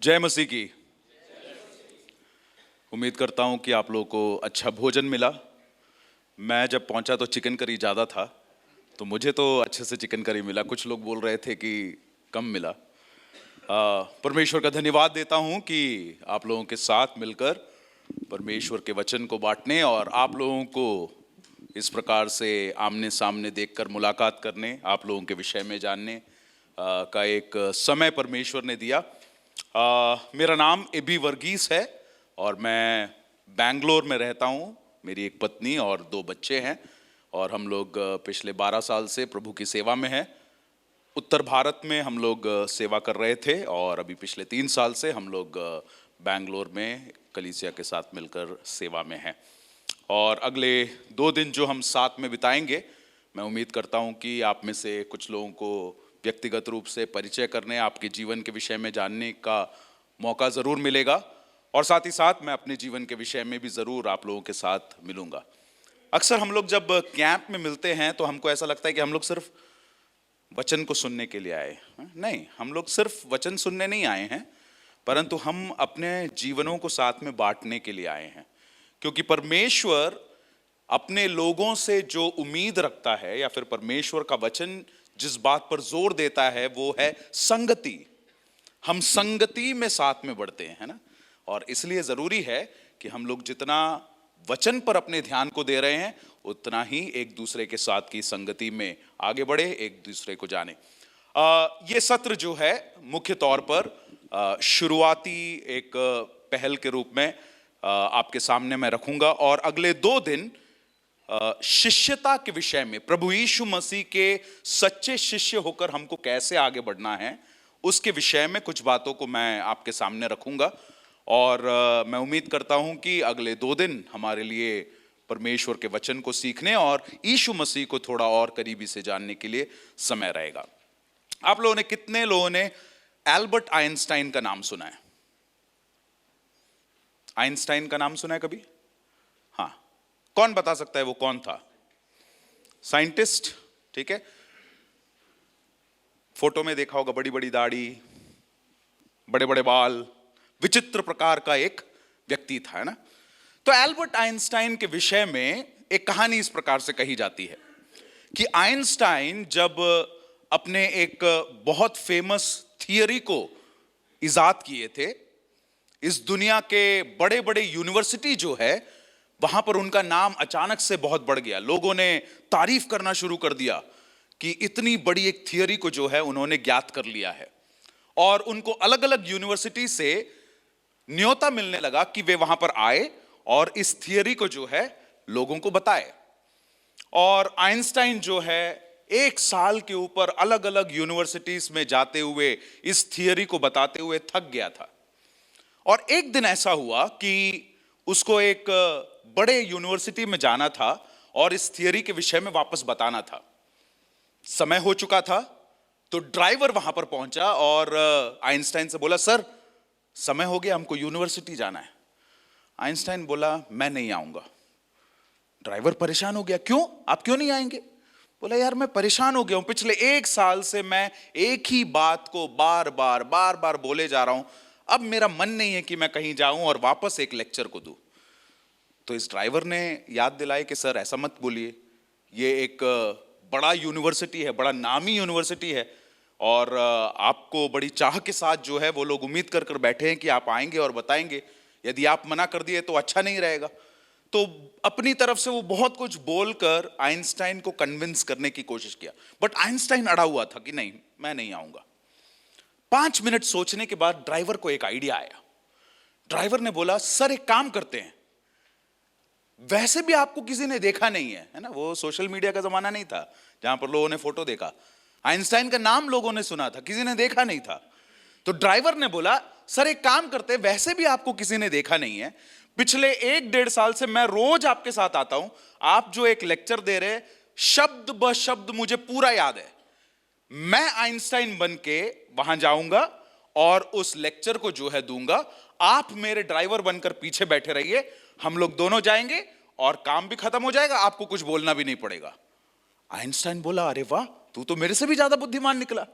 जय मसीह की। उम्मीद करता हूं कि आप लोगों को अच्छा भोजन मिला। मैं जब पहुंचा तो चिकन करी ज़्यादा था, तो मुझे तो अच्छे से चिकन करी मिला। कुछ लोग बोल रहे थे कि कम मिला। परमेश्वर का धन्यवाद देता हूं कि आप लोगों के साथ मिलकर परमेश्वर के वचन को बांटने और आप लोगों को इस प्रकार से आमने सामने देखकर मुलाकात करने, आप लोगों के विषय में जानने का एक समय परमेश्वर ने दिया। मेरा नाम एबी वर्गीस है और मैं बैंगलोर में रहता हूँ। मेरी एक पत्नी और 2 बच्चे हैं और हम लोग पिछले 12 साल से प्रभु की सेवा में हैं। उत्तर भारत में हम लोग सेवा कर रहे थे और अभी पिछले 3 साल से हम लोग बैंगलोर में कलीसिया के साथ मिलकर सेवा में हैं। और अगले 2 दिन जो हम साथ में बिताएंगे, मैं उम्मीद करता हूं कि आप में से कुछ लोगों को व्यक्तिगत रूप से परिचय करने, आपके जीवन के विषय में जानने का मौका ज़रूर मिलेगा और साथ ही साथ मैं अपने जीवन के विषय में भी ज़रूर आप लोगों के साथ मिलूँगा। अक्सर हम लोग जब कैंप में मिलते हैं तो हमको ऐसा लगता है कि हम लोग सिर्फ वचन को सुनने के लिए आए हैं। नहीं, हम लोग सिर्फ वचन सुनने नहीं आए हैं, परंतु हम अपने जीवनों को साथ में बांटने के लिए आए हैं। क्योंकि परमेश्वर अपने लोगों से जो उम्मीद रखता है या फिर परमेश्वर का वचन जिस बात पर जोर देता है वो है संगति। हम संगति में साथ में बढ़ते हैं, है ना। और इसलिए जरूरी है कि हम लोग जितना वचन पर अपने ध्यान को दे रहे हैं उतना ही एक दूसरे के साथ की संगति में आगे बढ़े, एक दूसरे को जाने। ये सत्र जो है मुख्य तौर पर शुरुआती एक पहल के रूप में आपके सामने मैं रखूंगा और अगले 2 दिन शिष्यता के विषय में, प्रभु यीशु मसीह के सच्चे शिष्य होकर हमको कैसे आगे बढ़ना है उसके विषय में कुछ बातों को मैं आपके सामने रखूंगा। और मैं उम्मीद करता हूं कि अगले 2 दिन हमारे लिए परमेश्वर के वचन को सीखने और यीशु मसीह को थोड़ा और करीबी से जानने के लिए समय रहेगा। आप लोगों ने, कितने लोगों ने एल्बर्ट आइंस्टाइन का नाम सुना है? आइंस्टाइन का नाम सुना है कभी? हाँ, कौन बता सकता है वो कौन था? साइंटिस्ट, ठीक है। फोटो में देखा होगा, बड़ी बड़ी दाढ़ी, बड़े बड़े बाल, विचित्र प्रकार का एक व्यक्ति था, है ना। तो एल्बर्ट आइंस्टाइन के विषय में एक कहानी इस प्रकार से कही जाती है कि आइंस्टाइन जब अपने एक बहुत फेमस थियरी को इजाद किए थे, इस दुनिया के बड़े बड़े यूनिवर्सिटी जो है वहां पर उनका नाम अचानक से बहुत बढ़ गया। लोगों ने तारीफ करना शुरू कर दिया कि इतनी बड़ी एक थियरी को जो है उन्होंने ज्ञात कर लिया है। और उनको अलग अलग यूनिवर्सिटी से न्योता मिलने लगा कि वे वहां पर आए और इस थियरी को जो है लोगों को बताए। और आइंस्टाइन जो है 1 साल के ऊपर अलग अलग यूनिवर्सिटीज में जाते हुए इस थियरी को बताते हुए थक गया था। और एक दिन ऐसा हुआ कि उसको एक बड़े यूनिवर्सिटी में जाना था और इस थियरी के विषय में वापस बताना था। समय हो चुका था तो ड्राइवर वहां पर पहुंचा और आइंस्टाइन से बोला, सर समय हो गया, हमको यूनिवर्सिटी जाना है। आइंस्टाइन बोला, मैं नहीं आऊंगा। ड्राइवर परेशान हो गया, क्यों, आप क्यों नहीं आएंगे? बोला, यार मैं परेशान हो गया हूं, पिछले 1 साल से मैं एक ही बात को बार बार बोले जा रहा हूं। अब मेरा मन नहीं है कि मैं कहीं जाऊं और वापस एक लेक्चर को दूं। तो इस ड्राइवर ने याद दिलाई कि सर ऐसा मत बोलिए, ये एक बड़ा यूनिवर्सिटी है, बड़ा नामी यूनिवर्सिटी है और आपको बड़ी चाह के साथ जो है वो लोग उम्मीद कर बैठे हैं कि आप आएंगे और बताएंगे। यदि आप मना कर दिए तो अच्छा नहीं रहेगा। तो अपनी तरफ से वो बहुत कुछ बोलकर आइंस्टाइन को कन्विंस करने की कोशिश किया, बट आइंस्टाइन अड़ा हुआ था कि नहीं, मैं नहीं आऊंगा। 5 मिनट सोचने के बाद ड्राइवर को एक आइडिया आया। ड्राइवर ने बोला, सर एक काम करते हैं, वैसे भी आपको किसी ने देखा नहीं है ना, वो सोशल मीडिया का जमाना नहीं था जहां पर लोगों ने फोटो देखा। आइंस्टाइन का नाम लोगों ने सुना था, किसी ने देखा नहीं था। तो ड्राइवर ने बोला, सर एक काम करते, वैसे भी आपको किसी ने देखा नहीं है, पिछले 1-1.5 साल से मैं रोज आपके साथ आता हूं, आप जो एक लेक्चर दे रहे शब्द ब शब्द मुझे पूरा याद है। मैं आइंस्टाइन बन के वहां जाऊंगा और उस लेक्चर को जो है दूंगा, आप मेरे ड्राइवर बनकर पीछे बैठे रहिए, हम लोग दोनों जाएंगे और काम भी खत्म हो जाएगा, आपको कुछ बोलना भी नहीं पड़ेगा। आइंस्टाइन बोला, अरे वाह, तू तो मेरे से भी ज्यादा बुद्धिमान निकला,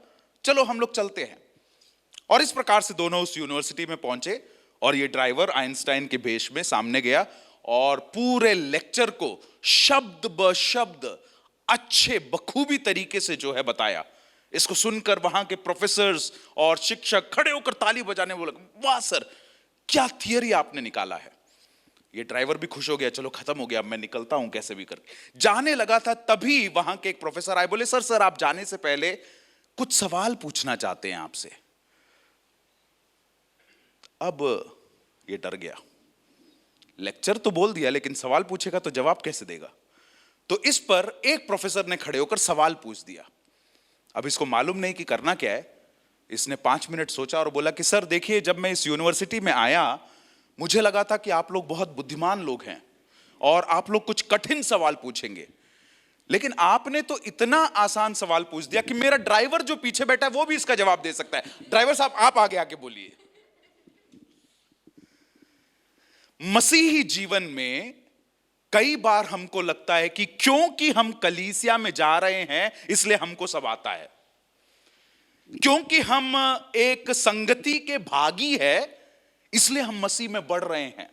चलो हम लोग चलते हैं। और इस प्रकार से दोनों उस यूनिवर्सिटी में पहुंचे और ये ड्राइवर आइंस्टाइन के भेष में सामने गया और पूरे लेक्चर को शब्द ब शब्द अच्छे बखूबी तरीके से जो है बताया। इसको सुनकर वहां के प्रोफेसर्स और शिक्षक खड़े होकर ताली बजाने बोले, वाह सर, क्या थियरी आपने निकाला है। ये ड्राइवर भी खुश हो गया, चलो खत्म हो गया, अब मैं निकलता हूं कैसे भी करके। जाने लगा था, तभी वहां के एक प्रोफेसर आए, बोले सर आप जाने से पहले कुछ सवाल पूछना चाहते हैं आपसे। अब ये डर गया, लेक्चर तो बोल दिया लेकिन सवाल पूछेगा तो जवाब कैसे देगा। तो इस पर एक प्रोफेसर ने खड़े होकर सवाल पूछ दिया। अब इसको मालूम नहीं कि करना क्या है। इसने 5 मिनट सोचा और बोला कि सर देखिए, जब मैं इस यूनिवर्सिटी में आया मुझे लगा था कि आप लोग बहुत बुद्धिमान लोग हैं और आप लोग कुछ कठिन सवाल पूछेंगे, लेकिन आपने तो इतना आसान सवाल पूछ दिया कि मेरा ड्राइवर जो पीछे बैठा है वो भी इसका जवाब दे सकता है। ड्राइवर साहब आप आगे आके बोलिए। मसीही जीवन में कई बार हमको लगता है कि क्योंकि हम कलीसिया में जा रहे हैं इसलिए हमको सब आता है, क्योंकि हम एक संगति के भागी है इसलिए हम मसीह में बढ़ रहे हैं,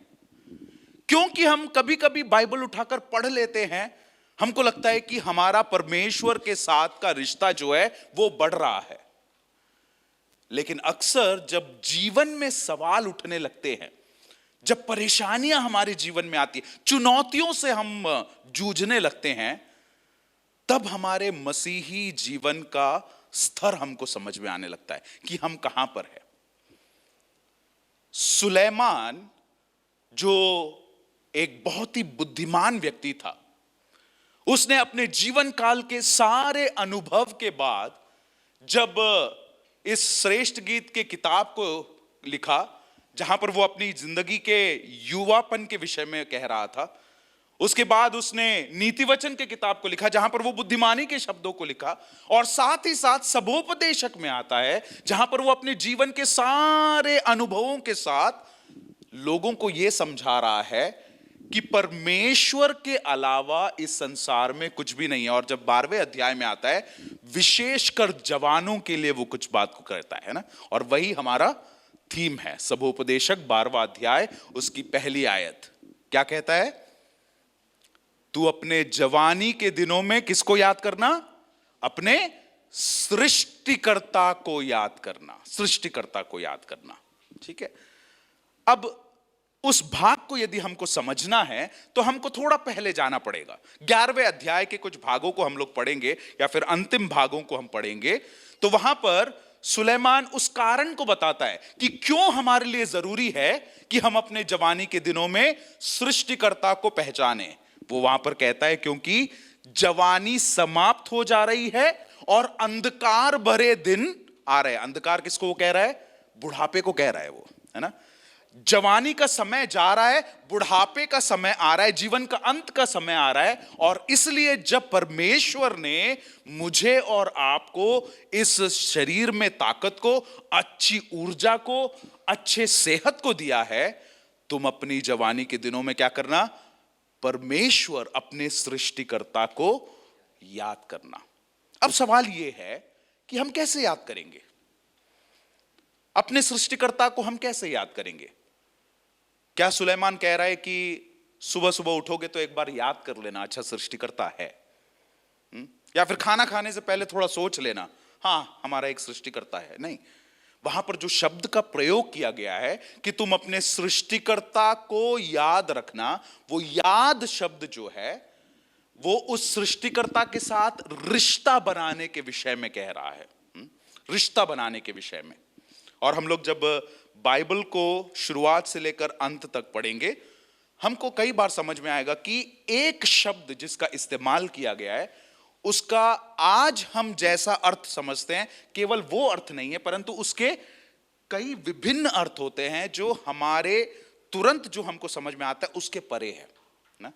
क्योंकि हम कभी कभी बाइबल उठाकर पढ़ लेते हैं हमको लगता है कि हमारा परमेश्वर के साथ का रिश्ता जो है वो बढ़ रहा है। लेकिन अक्सर जब जीवन में सवाल उठने लगते हैं, जब परेशानियां हमारे जीवन में आती है, चुनौतियों से हम जूझने लगते हैं, तब हमारे मसीही जीवन का स्तर हमको समझ में आने लगता है कि हम कहां पर है। सुलेमान जो एक बहुत ही बुद्धिमान व्यक्ति था, उसने अपने जीवन काल के सारे अनुभव के बाद जब इस श्रेष्ठ गीत के किताब को लिखा, जहां पर वो अपनी जिंदगी के युवापन के विषय में कह रहा था, उसके बाद उसने नीति वचन के किताब को लिखा जहां पर वो बुद्धिमानी के शब्दों को लिखा, और साथ ही साथ सबोपदेशक में आता है जहां पर वो अपने जीवन के सारे अनुभवों के साथ लोगों को यह समझा रहा है कि परमेश्वर के अलावा इस संसार में कुछ भी नहीं है। और जब 12वें अध्याय में आता है, विशेषकर जवानों के लिए वो कुछ बात को करता है ना, और वही हमारा थीम है। सबोपदेशक 12वां अध्याय उसकी पहली आयत क्या कहता है? तू अपने जवानी के दिनों में किसको याद करना? अपने सृष्टिकर्ता को याद करना, सृष्टिकर्ता को याद करना। ठीक है, अब उस भाग को यदि हमको समझना है तो हमको थोड़ा पहले जाना पड़ेगा। 11वें अध्याय के कुछ भागों को हम लोग पढ़ेंगे या फिर अंतिम भागों को हम पढ़ेंगे, तो वहां पर सुलेमान उस कारण को बताता है कि क्यों हमारे लिए जरूरी है कि हम अपने जवानी के दिनों में सृष्टिकर्ता को पहचानें। वो वहां पर कहता है क्योंकि जवानी समाप्त हो जा रही है और अंधकार भरे दिन आ रहे हैं। अंधकार किसको वो कह रहा है? बुढ़ापे को कह रहा है वो, है ना। जवानी का समय जा रहा है, बुढ़ापे का समय आ रहा है, जीवन का अंत का समय आ रहा है। और इसलिए जब परमेश्वर ने मुझे और आपको इस शरीर में ताकत को, अच्छी ऊर्जा को, अच्छे सेहत को दिया है, तुम अपनी जवानी के दिनों में क्या करना? परमेश्वर, अपने सृष्टिकर्ता को याद करना। अब सवाल यह है कि हम कैसे याद करेंगे? अपने सृष्टिकर्ता को हम कैसे याद करेंगे? क्या सुलेमान कह रहा है कि सुबह सुबह उठोगे तो एक बार याद कर लेना, अच्छा सृष्टिकर्ता है? या फिर खाना खाने से पहले थोड़ा सोच लेना, हाँ हमारा एक सृष्टिकर्ता है? नहीं, वहां पर जो शब्द का प्रयोग किया गया है कि तुम अपने सृष्टिकर्ता को याद रखना, वो याद शब्द जो है वो उस सृष्टिकर्ता के साथ रिश्ता बनाने के विषय में कह रहा है, रिश्ता बनाने के विषय में। और हम लोग जब बाइबल को शुरुआत से लेकर अंत तक पढ़ेंगे, हमको कई बार समझ में आएगा कि एक शब्द जिसका इस्तेमाल किया गया है उसका आज हम जैसा अर्थ समझते हैं, केवल वो अर्थ नहीं है, परंतु उसके कई विभिन्न अर्थ होते हैं जो हमारे तुरंत जो हमको समझ में आता है उसके परे है ना।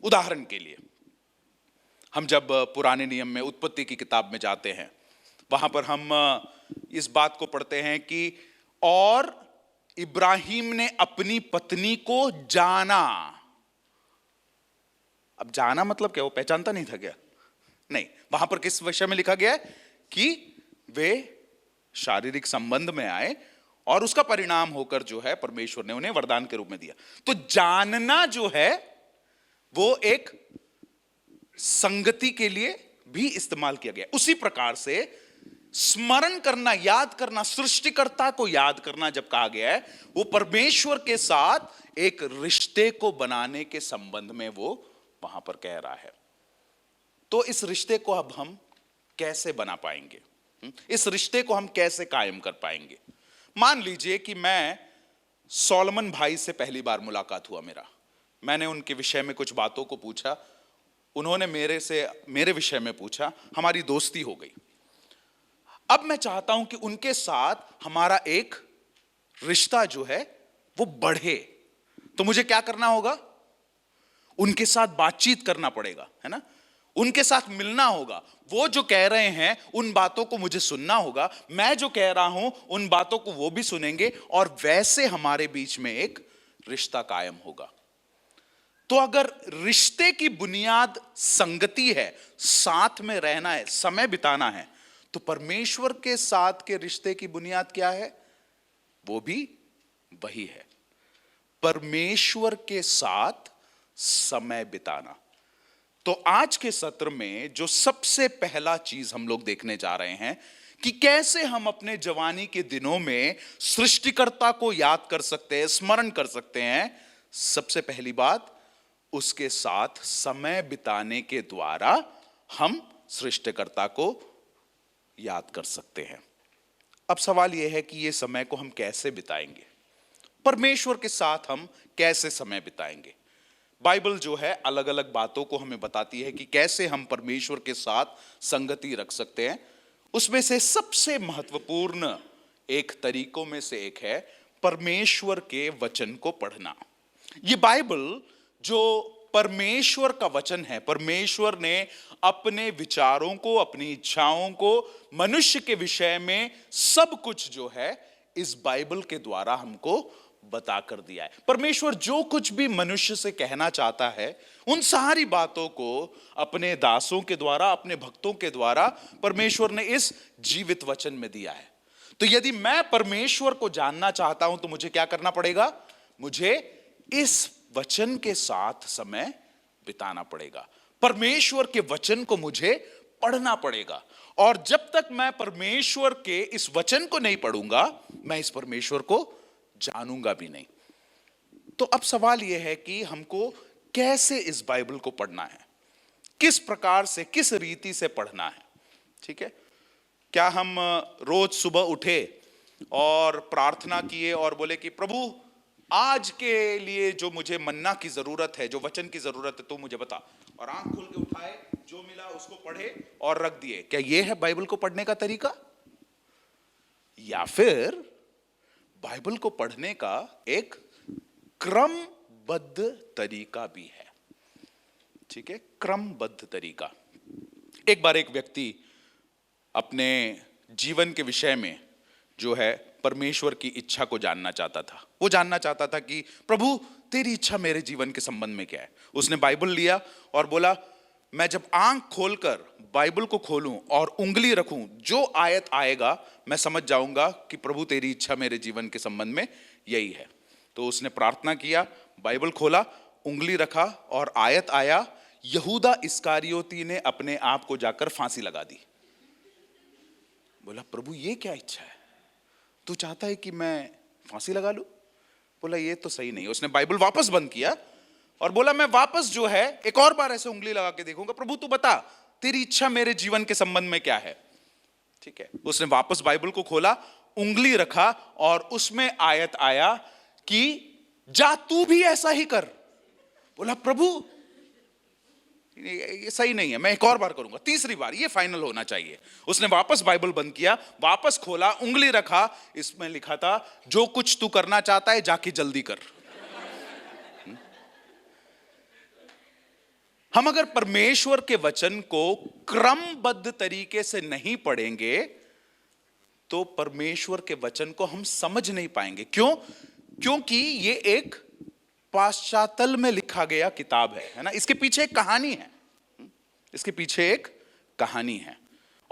उदाहरण के लिए, हम जब पुराने नियम में उत्पत्ति की किताब में जाते हैं, वहां पर हम इस बात को पढ़ते हैं कि और इब्राहिम ने अपनी पत्नी को जाना। अब जाना मतलब क्या? वो पहचानता नहीं था क्या? नहीं, वहां पर किस विषय में लिखा गया है कि वे शारीरिक संबंध में आए और उसका परिणाम होकर जो है परमेश्वर ने उन्हें वरदान के रूप में दिया। तो जानना जो है वो एक संगति के लिए भी इस्तेमाल किया गया। उसी प्रकार से स्मरण करना, याद करना, सृष्टिकर्ता को याद करना जब कहा गया है, वो परमेश्वर के साथ एक रिश्ते को बनाने के संबंध में वो वहां पर कह रहा है। तो इस रिश्ते को अब हम कैसे बना पाएंगे? इस रिश्ते को हम कैसे कायम कर पाएंगे? मान लीजिए कि मैं सोलोमन भाई से पहली बार मुलाकात हुआ मैंने उनके विषय में कुछ बातों को पूछा, उन्होंने मेरे विषय में पूछा, हमारी दोस्ती हो गई। अब मैं चाहता हूं कि उनके साथ हमारा एक रिश्ता जो है वो बढ़े। तो मुझे क्या करना होगा? उनके साथ बातचीत करना पड़ेगा, है ना? उनके साथ मिलना होगा। वो जो कह रहे हैं उन बातों को मुझे सुनना होगा, मैं जो कह रहा हूं उन बातों को वो भी सुनेंगे, और वैसे हमारे बीच में एक रिश्ता कायम होगा। तो अगर रिश्ते की बुनियाद संगति है, साथ में रहना है, समय बिताना है, तो परमेश्वर के साथ के रिश्ते की बुनियाद क्या है? वो भी वही है, परमेश्वर के साथ समय बिताना। तो आज के सत्र में जो सबसे पहला चीज हम लोग देखने जा रहे हैं कि कैसे हम अपने जवानी के दिनों में सृष्टिकर्ता को याद कर सकते हैं, स्मरण कर सकते हैं। सबसे पहली बात, उसके साथ समय बिताने के द्वारा हम सृष्टिकर्ता को याद कर सकते हैं। अब सवाल यह है कि यह समय को हम कैसे बिताएंगे? परमेश्वर के साथ हम कैसे समय बिताएंगे? बाइबल जो है अलग अलग बातों को हमें बताती है कि कैसे हम परमेश्वर के साथ संगति रख सकते हैं। उसमें से सबसे महत्वपूर्ण एक तरीकों में से एक है परमेश्वर के वचन को पढ़ना। ये बाइबल जो परमेश्वर का वचन है, परमेश्वर ने अपने विचारों को, अपनी इच्छाओं को, मनुष्य के विषय में सब कुछ जो है इस बाइबल के द्वारा हमको बता कर दिया है। परमेश्वर जो कुछ भी मनुष्य से कहना चाहता है उन सारी बातों को अपने दासों के द्वारा, अपने भक्तों के द्वारा परमेश्वर ने इस जीवित वचन में दिया है। तो यदि मैं परमेश्वर को जानना चाहता हूं तो मुझे क्या करना पड़ेगा? मुझे इस वचन के साथ समय बिताना पड़ेगा, परमेश्वर के वचन को मुझे पढ़ना पड़ेगा। और जब तक मैं परमेश्वर के इस वचन को नहीं पढ़ूंगा, मैं इस परमेश्वर को जानूंगा भी नहीं। तो अब सवाल यह है कि हमको कैसे इस बाइबल को पढ़ना है, किस प्रकार से, किस रीति से पढ़ना है। ठीक है, क्या हम रोज सुबह उठे और प्रार्थना किए और बोले कि प्रभु आज के लिए जो मुझे मन्ना की जरूरत है, जो वचन की जरूरत है, तो मुझे बता, और आंख खोल के उठाए, जो मिला उसको पढ़े और रख दिए? क्या यह है बाइबल को पढ़ने का तरीका? या फिर बाइबल को पढ़ने का एक क्रमबद्ध तरीका भी है? ठीक है, क्रमबद्ध तरीका। एक बार एक व्यक्ति अपने जीवन के विषय में जो है परमेश्वर की इच्छा को जानना चाहता था। वो जानना चाहता था कि प्रभु तेरी इच्छा मेरे जीवन के संबंध में क्या है। उसने बाइबल लिया और बोला, मैं जब आंख खोलकर बाइबल को खोलूं और उंगली रखूं, जो आयत आएगा मैं समझ जाऊंगा कि प्रभु तेरी इच्छा मेरे जीवन के संबंध में यही है। तो उसने प्रार्थना किया, बाइबल खोला, उंगली रखा और आयत आया, यहूदा इस्करियोती ने अपने आप को जाकर फांसी लगा दी। बोला, प्रभु ये क्या इच्छा है? तू चाहता है कि मैं फांसी लगा लूं? बोला, ये तो सही नहीं है। उसने बाइबल वापस बंद किया और बोला, मैं वापस जो है एक और बार ऐसे उंगली लगा के देखूंगा, प्रभु तू बता तेरी इच्छा मेरे जीवन के संबंध में क्या है। ठीक है, उसने वापस बाइबल को खोला, उंगली रखा और उसमें आयत आया कि जा तू भी ऐसा ही कर। बोला, प्रभु ये सही नहीं है, मैं एक और बार करूंगा, तीसरी बार, ये फाइनल होना चाहिए। उसने वापस बाइबल बंद किया, वापस खोला, उंगली रखा, इसमें लिखा था, जो कुछ तू करना चाहता है जाके जल्दी कर। हम अगर परमेश्वर के वचन को क्रमबद्ध तरीके से नहीं पढ़ेंगे तो परमेश्वर के वचन को हम समझ नहीं पाएंगे। क्यों? क्योंकि ये एक पाश्चातल में लिखा गया किताब है ना। इसके पीछे एक कहानी है, इसके पीछे एक कहानी है।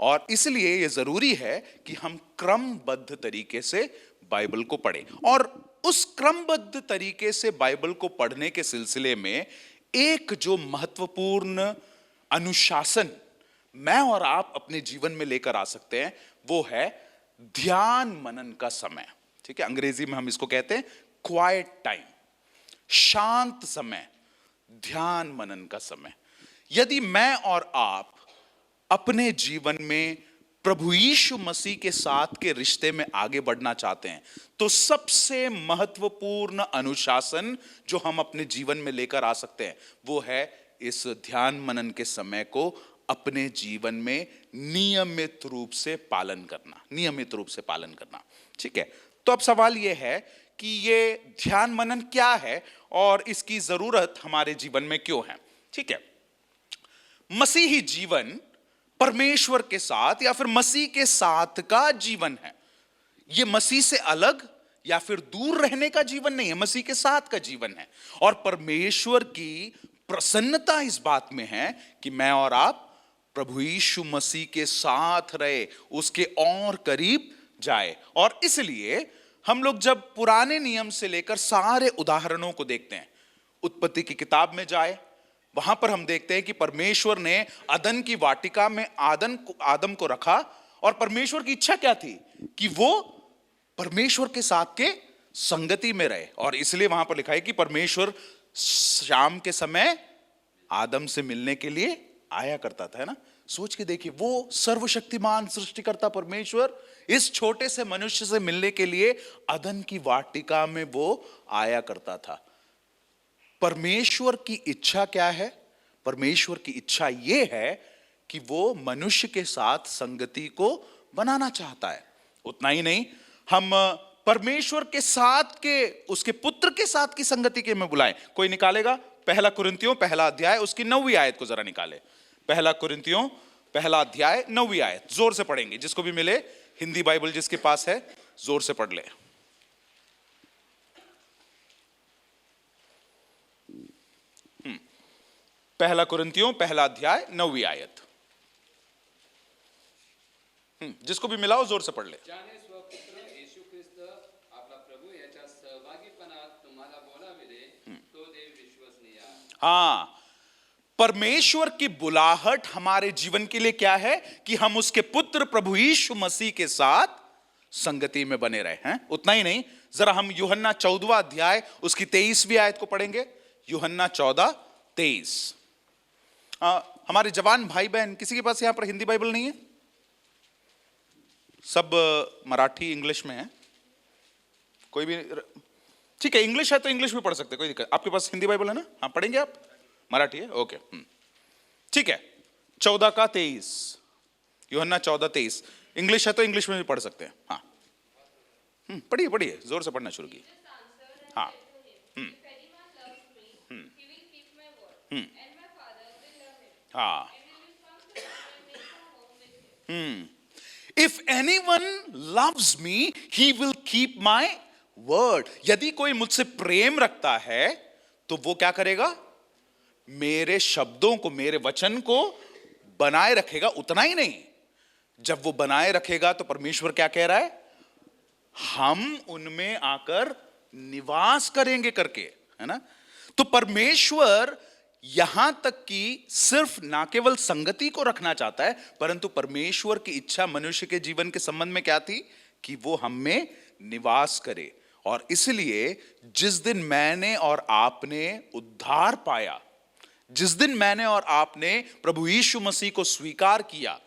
और इसलिए यह जरूरी है कि हम क्रमबद्ध तरीके से बाइबल को पढ़ें। और उस क्रमबद्ध तरीके से बाइबल को पढ़ने के सिलसिले में एक जो महत्वपूर्ण अनुशासन मैं और आप अपने जीवन में लेकर आ सकते हैं वो है ध्यान मनन का समय। ठीक है, अंग्रेजी में हम इसको कहते हैं क्वाइट टाइम, शांत समय, ध्यान मनन का समय। यदि मैं और आप अपने जीवन में प्रभु यीशु मसीह के साथ के रिश्ते में आगे बढ़ना चाहते हैं तो सबसे महत्वपूर्ण अनुशासन जो हम अपने जीवन में लेकर आ सकते हैं वो है इस ध्यान मनन के समय को अपने जीवन में नियमित रूप से पालन करना, नियमित रूप से पालन करना। ठीक है, तो अब सवाल यह है कि ये ध्यान मनन क्या है और इसकी जरूरत हमारे जीवन में क्यों है। ठीक है, मसीही जीवन परमेश्वर के साथ या फिर मसीह के साथ का जीवन है। यह मसीह से अलग या फिर दूर रहने का जीवन नहीं है, मसीह के साथ का जीवन है। और परमेश्वर की प्रसन्नता इस बात में है कि मैं और आप प्रभु यीशु मसीह के साथ रहे, उसके और करीब जाए। और इसलिए हम लोग जब पुराने नियम से लेकर सारे उदाहरणों को देखते हैं, उत्पत्ति की किताब में जाए, वहां पर हम देखते हैं कि परमेश्वर ने अदन की वाटिका में आदम को रखा और परमेश्वर की इच्छा क्या थी कि वो परमेश्वर के साथ के संगति में रहे। और इसलिए वहां पर लिखा है कि परमेश्वर शाम के समय आदम से मिलने के लिए आया करता था, है ना। सोच के देखिए, वो सर्वशक्तिमान सृष्टिकर्ता परमेश्वर इस छोटे से मनुष्य से मिलने के लिए अदन की वाटिका में वो आया करता था। परमेश्वर की इच्छा क्या है? परमेश्वर की इच्छा यह है कि वो मनुष्य के साथ संगति को बनाना चाहता है। उतना ही नहीं, हम परमेश्वर के साथ के उसके पुत्र के साथ की संगति के में बुलाएं। कोई निकालेगा? पहला कुरिन्थियों पहला अध्याय उसकी 9वीं आयत को जरा निकाले। पहला कुरिन्थियों पहला अध्याय 9वीं आयत, जोर से पढ़ेंगे। जिसको भी मिले, हिंदी बाइबल जिसके पास है, जोर से पढ़ ले। पहला कुरिन्थियों पहला अध्याय 9वीं आयत। जिसको भी मिलाओ जोर से पढ़ ले। हाँ, परमेश्वर की बुलाहट हमारे जीवन के लिए क्या है कि हम उसके पुत्र प्रभु यीशु मसीह के साथ संगति में बने रहे हैं। उतना ही नहीं, जरा हम यूहन्ना 14वां अध्याय उसकी 23वीं आयत को पढ़ेंगे। यूहन्ना 14:23। हमारे जवान भाई बहन, किसी के पास यहां पर हिंदी बाइबल नहीं है? सब मराठी इंग्लिश में है। कोई भी ठीक है, इंग्लिश है तो इंग्लिश में पढ़ सकते, कोई दिक्कत। आपके पास हिंदी बाइबल है ना? हाँ, पढ़ेंगे आप? मराठी है, ओके, ठीक है। 14:23, यूहन्ना 14:23। इंग्लिश है तो इंग्लिश में भी पढ़ सकते हैं। हाँ, पढ़िए पढ़िए, जोर से पढ़ना शुरू कीजिए। हाँ, हाँ, if anyone loves me he will keep my word. यदि कोई मुझसे प्रेम रखता है तो वो क्या करेगा? मेरे शब्दों को, मेरे वचन को बनाए रखेगा। उतना ही नहीं, जब वो बनाए रखेगा तो परमेश्वर क्या कह रहा है? हम उनमें आकर निवास करेंगे करके, है ना। तो परमेश्वर यहां तक कि सिर्फ ना केवल संगति को रखना चाहता है, परंतु परमेश्वर की इच्छा मनुष्य के जीवन के संबंध में क्या थी? कि वो हम में निवास करे। और इसलिए जिस दिन मैंने और आपने उद्धार पाया, जिस दिन मैंने और आपने प्रभु यीशु मसीह को स्वीकार किया,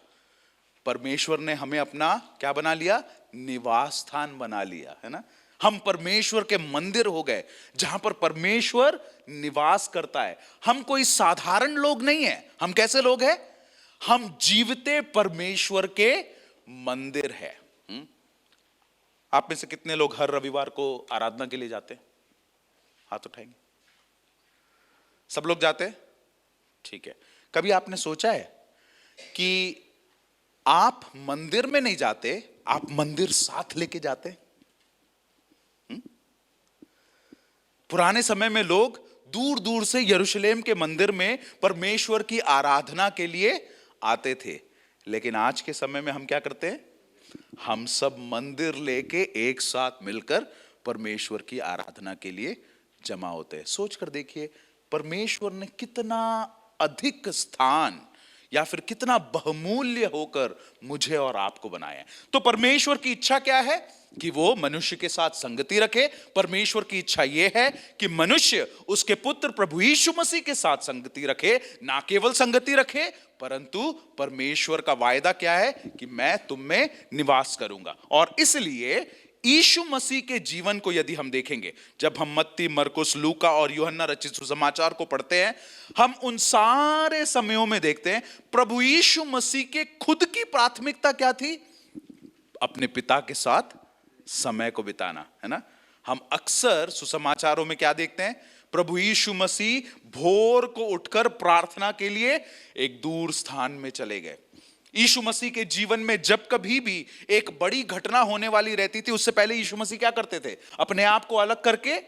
परमेश्वर ने हमें अपना क्या बना लिया? निवास स्थान बना लिया, है ना। हम परमेश्वर के मंदिर हो गए जहां पर परमेश्वर निवास करता है। हम कोई साधारण लोग नहीं है। हम कैसे लोग हैं? हम जीवते परमेश्वर के मंदिर है। आप में से कितने लोग हर रविवार को आराधना के लिए जाते हैं? हाथ उठाएंगे। सब लोग जाते हैं? ठीक है। कभी आपने सोचा है कि आप मंदिर में नहीं जाते, आप मंदिर साथ लेके जाते? पुराने समय में लोग दूर दूर से यरूशलेम के मंदिर में परमेश्वर की आराधना के लिए आते थे, लेकिन आज के समय में हम क्या करते हैं? हम सब मंदिर लेके एक साथ मिलकर परमेश्वर की आराधना के लिए जमा होते हैं। सोच कर देखिए, परमेश्वर ने कितना अधिक स्थान या फिर कितना बहुमूल्य होकर मुझे और आपको बनाया है। तो परमेश्वर की इच्छा क्या है? कि वो मनुष्य के साथ संगति रखे। परमेश्वर की इच्छा यह है कि मनुष्य उसके पुत्र प्रभु यीशु मसीह के साथ संगति रखे। ना केवल संगति रखे, परंतु परमेश्वर का वायदा क्या है? कि मैं तुम में निवास करूंगा। और इसलिए यीशु मसीह के जीवन को यदि हम देखेंगे, जब हम मत्ती, मरकुस, लूका और यूहन्ना रचित सुसमाचार को पढ़ते हैं, हम उन सारे समयों में देखते हैं प्रभु यीशु मसीह के खुद की प्राथमिकता क्या थी? अपने पिता के साथ समय को बिताना, है ना। हम अक्सर सुसमाचारों में क्या देखते हैं? प्रभु यीशु मसीह भोर को उठकर प्रार्थना के लिए एक दूर स्थान में चले गए। यीशु मसीह के जीवन में जब कभी भी एक बड़ी घटना होने वाली रहती थी, उससे पहले यीशु मसीह क्या करते थे? अपने आप को अलग करके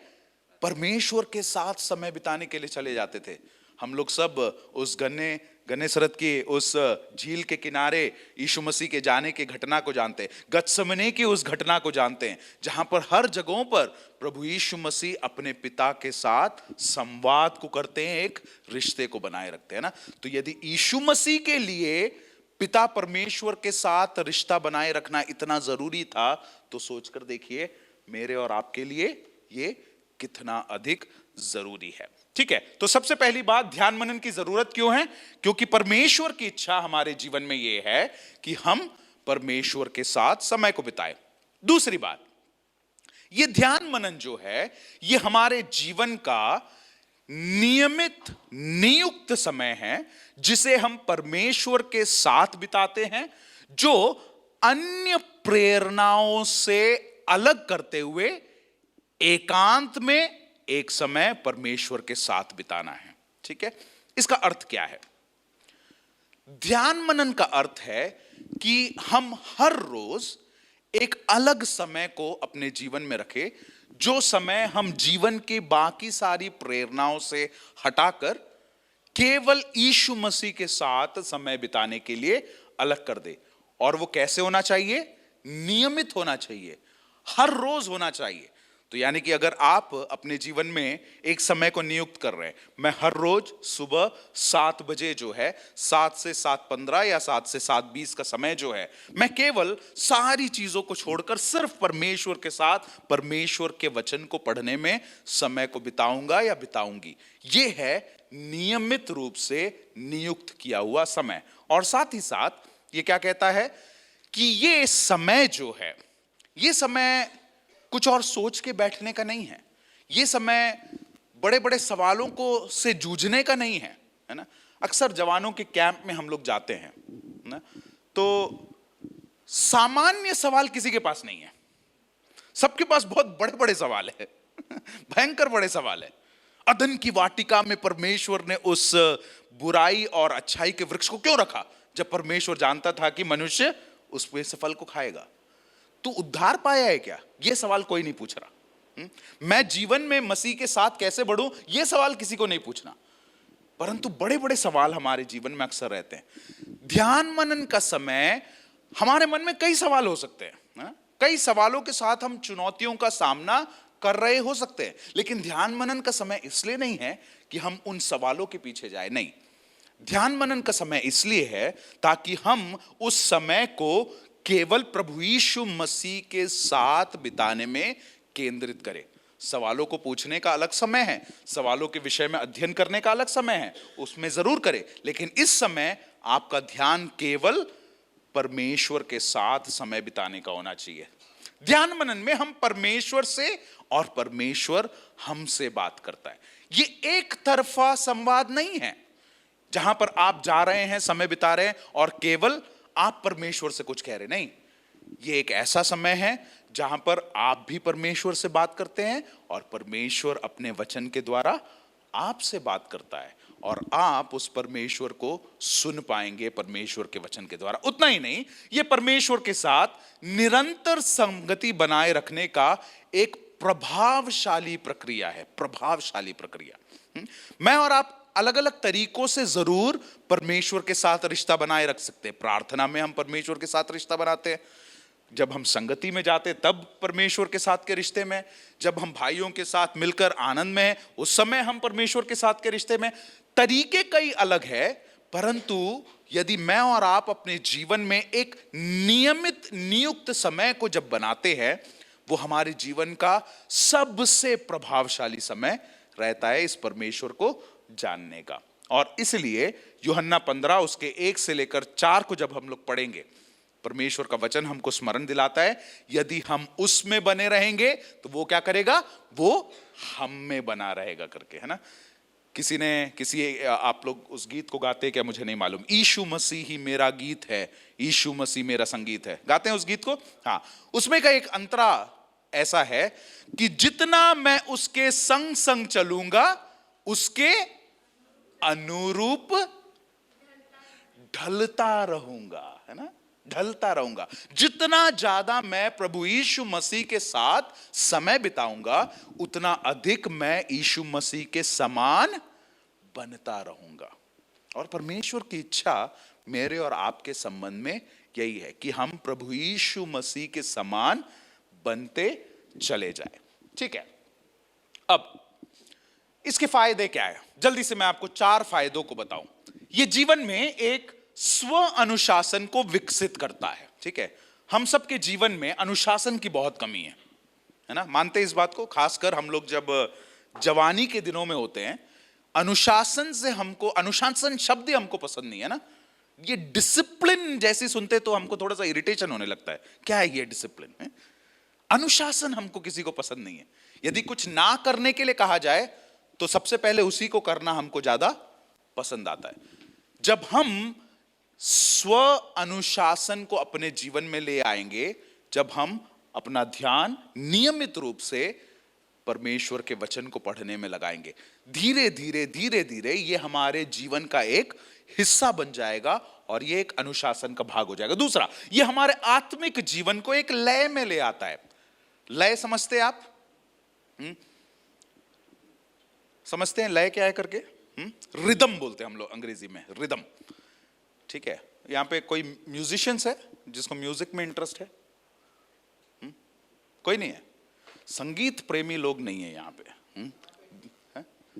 परमेश्वर के साथ समय बिताने के लिए चले जाते थे। हम लोग सब उस गन्नेसरत की उस झील के किनारे यीशु मसीह के जाने की घटना को जानते हैं, गत्समने की उस घटना को जानते हैं, जहां पर हर जगहों पर प्रभु यीशु मसीह अपने पिता के साथ संवाद को करते हैं, एक रिश्ते को बनाए रखते हैं ना। तो यदि यीशु मसीह के लिए पिता परमेश्वर के साथ रिश्ता बनाए रखना इतना जरूरी था, तो सोचकर देखिए मेरे और आपके लिए ये कितना अधिक जरूरी है। ठीक है, तो सबसे पहली बात, ध्यान मनन की जरूरत क्यों है? क्योंकि परमेश्वर की इच्छा हमारे जीवन में यह है कि हम परमेश्वर के साथ समय को बिताएं। दूसरी बात, यह ध्यान मनन जो है, यह हमारे जीवन का नियमित नियुक्त समय है जिसे हम परमेश्वर के साथ बिताते हैं, जो अन्य प्रेरणाओं से अलग करते हुए एकांत में एक समय परमेश्वर के साथ बिताना है। ठीक है, इसका अर्थ क्या है? ध्यान मनन का अर्थ है कि हम हर रोज एक अलग समय को अपने जीवन में रखें, जो समय हम जीवन के बाकी सारी प्रेरणाओं से हटाकर केवल यीशु मसीह के साथ समय बिताने के लिए अलग कर दे। और वो कैसे होना चाहिए? नियमित होना चाहिए, हर रोज होना चाहिए। तो यानी कि अगर आप अपने जीवन में एक समय को नियुक्त कर रहे हैं, मैं हर रोज सुबह 7 बजे जो है, 7 से 7:15 या 7 से 7:20 का समय जो है, मैं केवल सारी चीजों को छोड़कर सिर्फ परमेश्वर के साथ, परमेश्वर के वचन को पढ़ने में समय को बिताऊंगा या बिताऊंगी। ये है नियमित रूप से नियुक्त किया हुआ समय। और साथ ही साथ ये क्या कहता है कि ये समय जो है, ये समय कुछ और सोच के बैठने का नहीं है, ये समय बड़े बड़े सवालों को से जूझने का नहीं है, है ना। अक्सर जवानों के कैंप में हम लोग जाते हैं ना, तो सामान्य सवाल किसी के पास नहीं है, सबके पास बहुत बड़े बड़े सवाल है भयंकर बड़े सवाल है। अदन की वाटिका में परमेश्वर ने उस बुराई और अच्छाई के वृक्ष को क्यों रखा, जब परमेश्वर जानता था कि मनुष्य उस फल को खाएगा? तो उद्धार पाया है क्या? यह सवाल कोई नहीं पूछ रहा। मैं जीवन में मसीह के साथ कैसे बढ़ूं, यह सवाल किसी को नहीं पूछना। परंतु बड़े बड़े सवाल हमारे जीवन में अक्सर रहते हैं। ध्यान मनन का समय हमारे मन में कई सवाल हो सकते हैं, कई सवालों के साथ हम चुनौतियों का सामना कर रहे हो सकते हैं, लेकिन ध्यान मनन का समय इसलिए नहीं है कि हम उन सवालों के पीछे जाए, नहीं। ध्यान मनन का समय इसलिए है ताकि हम उस समय को केवल प्रभु यीशु मसीह के साथ बिताने में केंद्रित करें। सवालों को पूछने का अलग समय है, सवालों के विषय में अध्ययन करने का अलग समय है, उसमें जरूर करें, लेकिन इस समय आपका ध्यान केवल परमेश्वर के साथ समय बिताने का होना चाहिए। ध्यान मनन में हम परमेश्वर से और परमेश्वर हमसे बात करता है। ये एक तरफा संवाद नहीं है जहां पर आप जा रहे हैं, समय बिता रहे हैं और केवल आप परमेश्वर से कुछ कह रहे, नहीं। ये एक ऐसा समय है जहां पर आप भी परमेश्वर से बात करते हैं और परमेश्वर अपने वचन के द्वारा आपसे बात करता है और आप उस परमेश्वर को सुन पाएंगे परमेश्वर के वचन के द्वारा। उतना ही नहीं, ये परमेश्वर के साथ निरंतर संगति बनाए रखने का एक प्रभावशाली प्रक्रिया है, प्रभावशाली प्रक्रिया। मैं और आप अलग अलग तरीकों से जरूर परमेश्वर के साथ रिश्ता बनाए रख सकते हैं। प्रार्थना में हम परमेश्वर के साथ रिश्ता बनाते हैं, जब हम संगति में जाते तब परमेश्वर के साथ के रिश्ते में, जब हम भाइयों के साथ मिलकर आनंद में हैं उस समय हम परमेश्वर के साथ के रिश्ते में। तरीके कई अलग है, परंतु यदि मैं और आप अपने जीवन में एक नियमित नियुक्त समय को जब बनाते हैं, वो हमारे जीवन का सबसे प्रभावशाली समय रहता है इस परमेश्वर को जानने का। और इसलिए यूहन्ना 15 उसके 1 से लेकर 4 को जब हम लोग पढ़ेंगे, परमेश्वर का वचन हमको स्मरण दिलाता है यदि हम उसमें बने रहेंगे तो वो क्या करेगा, वो हम में बना रहेगा करके, है ना। आप लोग उस गीत को गाते हैं क्या मुझे नहीं मालूम, यीशु मसीह ही मेरा गीत है, यीशु मसीह मेरा संगीत है, गाते हैं उस गीत को। हाँ, उसमें का एक अंतरा ऐसा है कि जितना मैं उसके संग संग चलूंगा उसके अनुरूप ढलता रहूंगा, है ना, ढलता रहूंगा। जितना ज्यादा मैं प्रभु यीशु मसीह के साथ समय बिताऊंगा उतना अधिक मैं यीशु मसीह के समान बनता रहूंगा। और परमेश्वर की इच्छा मेरे और आपके संबंध में यही है कि हम प्रभु यीशु मसीह के समान बनते चले जाए। ठीक है, अब इसके फायदे क्या है, जल्दी से मैं आपको 4 फायदों को बताऊं। यह जीवन में एक स्व अनुशासन को विकसित करता है। ठीक है, हम सबके जीवन में अनुशासन की बहुत कमी है ना, मानते हैं इस बात को। खासकर हम लोग जब जवानी के दिनों में होते हैं, अनुशासन से हमको, अनुशासन शब्द ही हमको पसंद नहीं है ना। ये डिसिप्लिन जैसे सुनते तो हमको थोड़ा सा इरिटेशन होने लगता है, क्या है ये डिसिप्लिन है? अनुशासन हमको किसी को पसंद नहीं है। यदि कुछ ना करने के लिए कहा जाए तो सबसे पहले उसी को करना हमको ज्यादा पसंद आता है। जब हम स्व अनुशासन को अपने जीवन में ले आएंगे, जब हम अपना ध्यान नियमित रूप से परमेश्वर के वचन को पढ़ने में लगाएंगे, धीरे धीरे ये हमारे जीवन का एक हिस्सा बन जाएगा और ये एक अनुशासन का भाग हो जाएगा। दूसरा, ये हमारे आत्मिक जीवन को एक लय में ले आता है। लय समझते हैं आप? समझते हैं लय क्या है करके? रिदम बोलते हैं हम लोग अंग्रेजी में, रिदम। ठीक है, यहां पे कोई म्यूजिशियंस है जिसको म्यूजिक में इंटरेस्ट है? कोई नहीं है? संगीत प्रेमी लोग नहीं है यहां पे?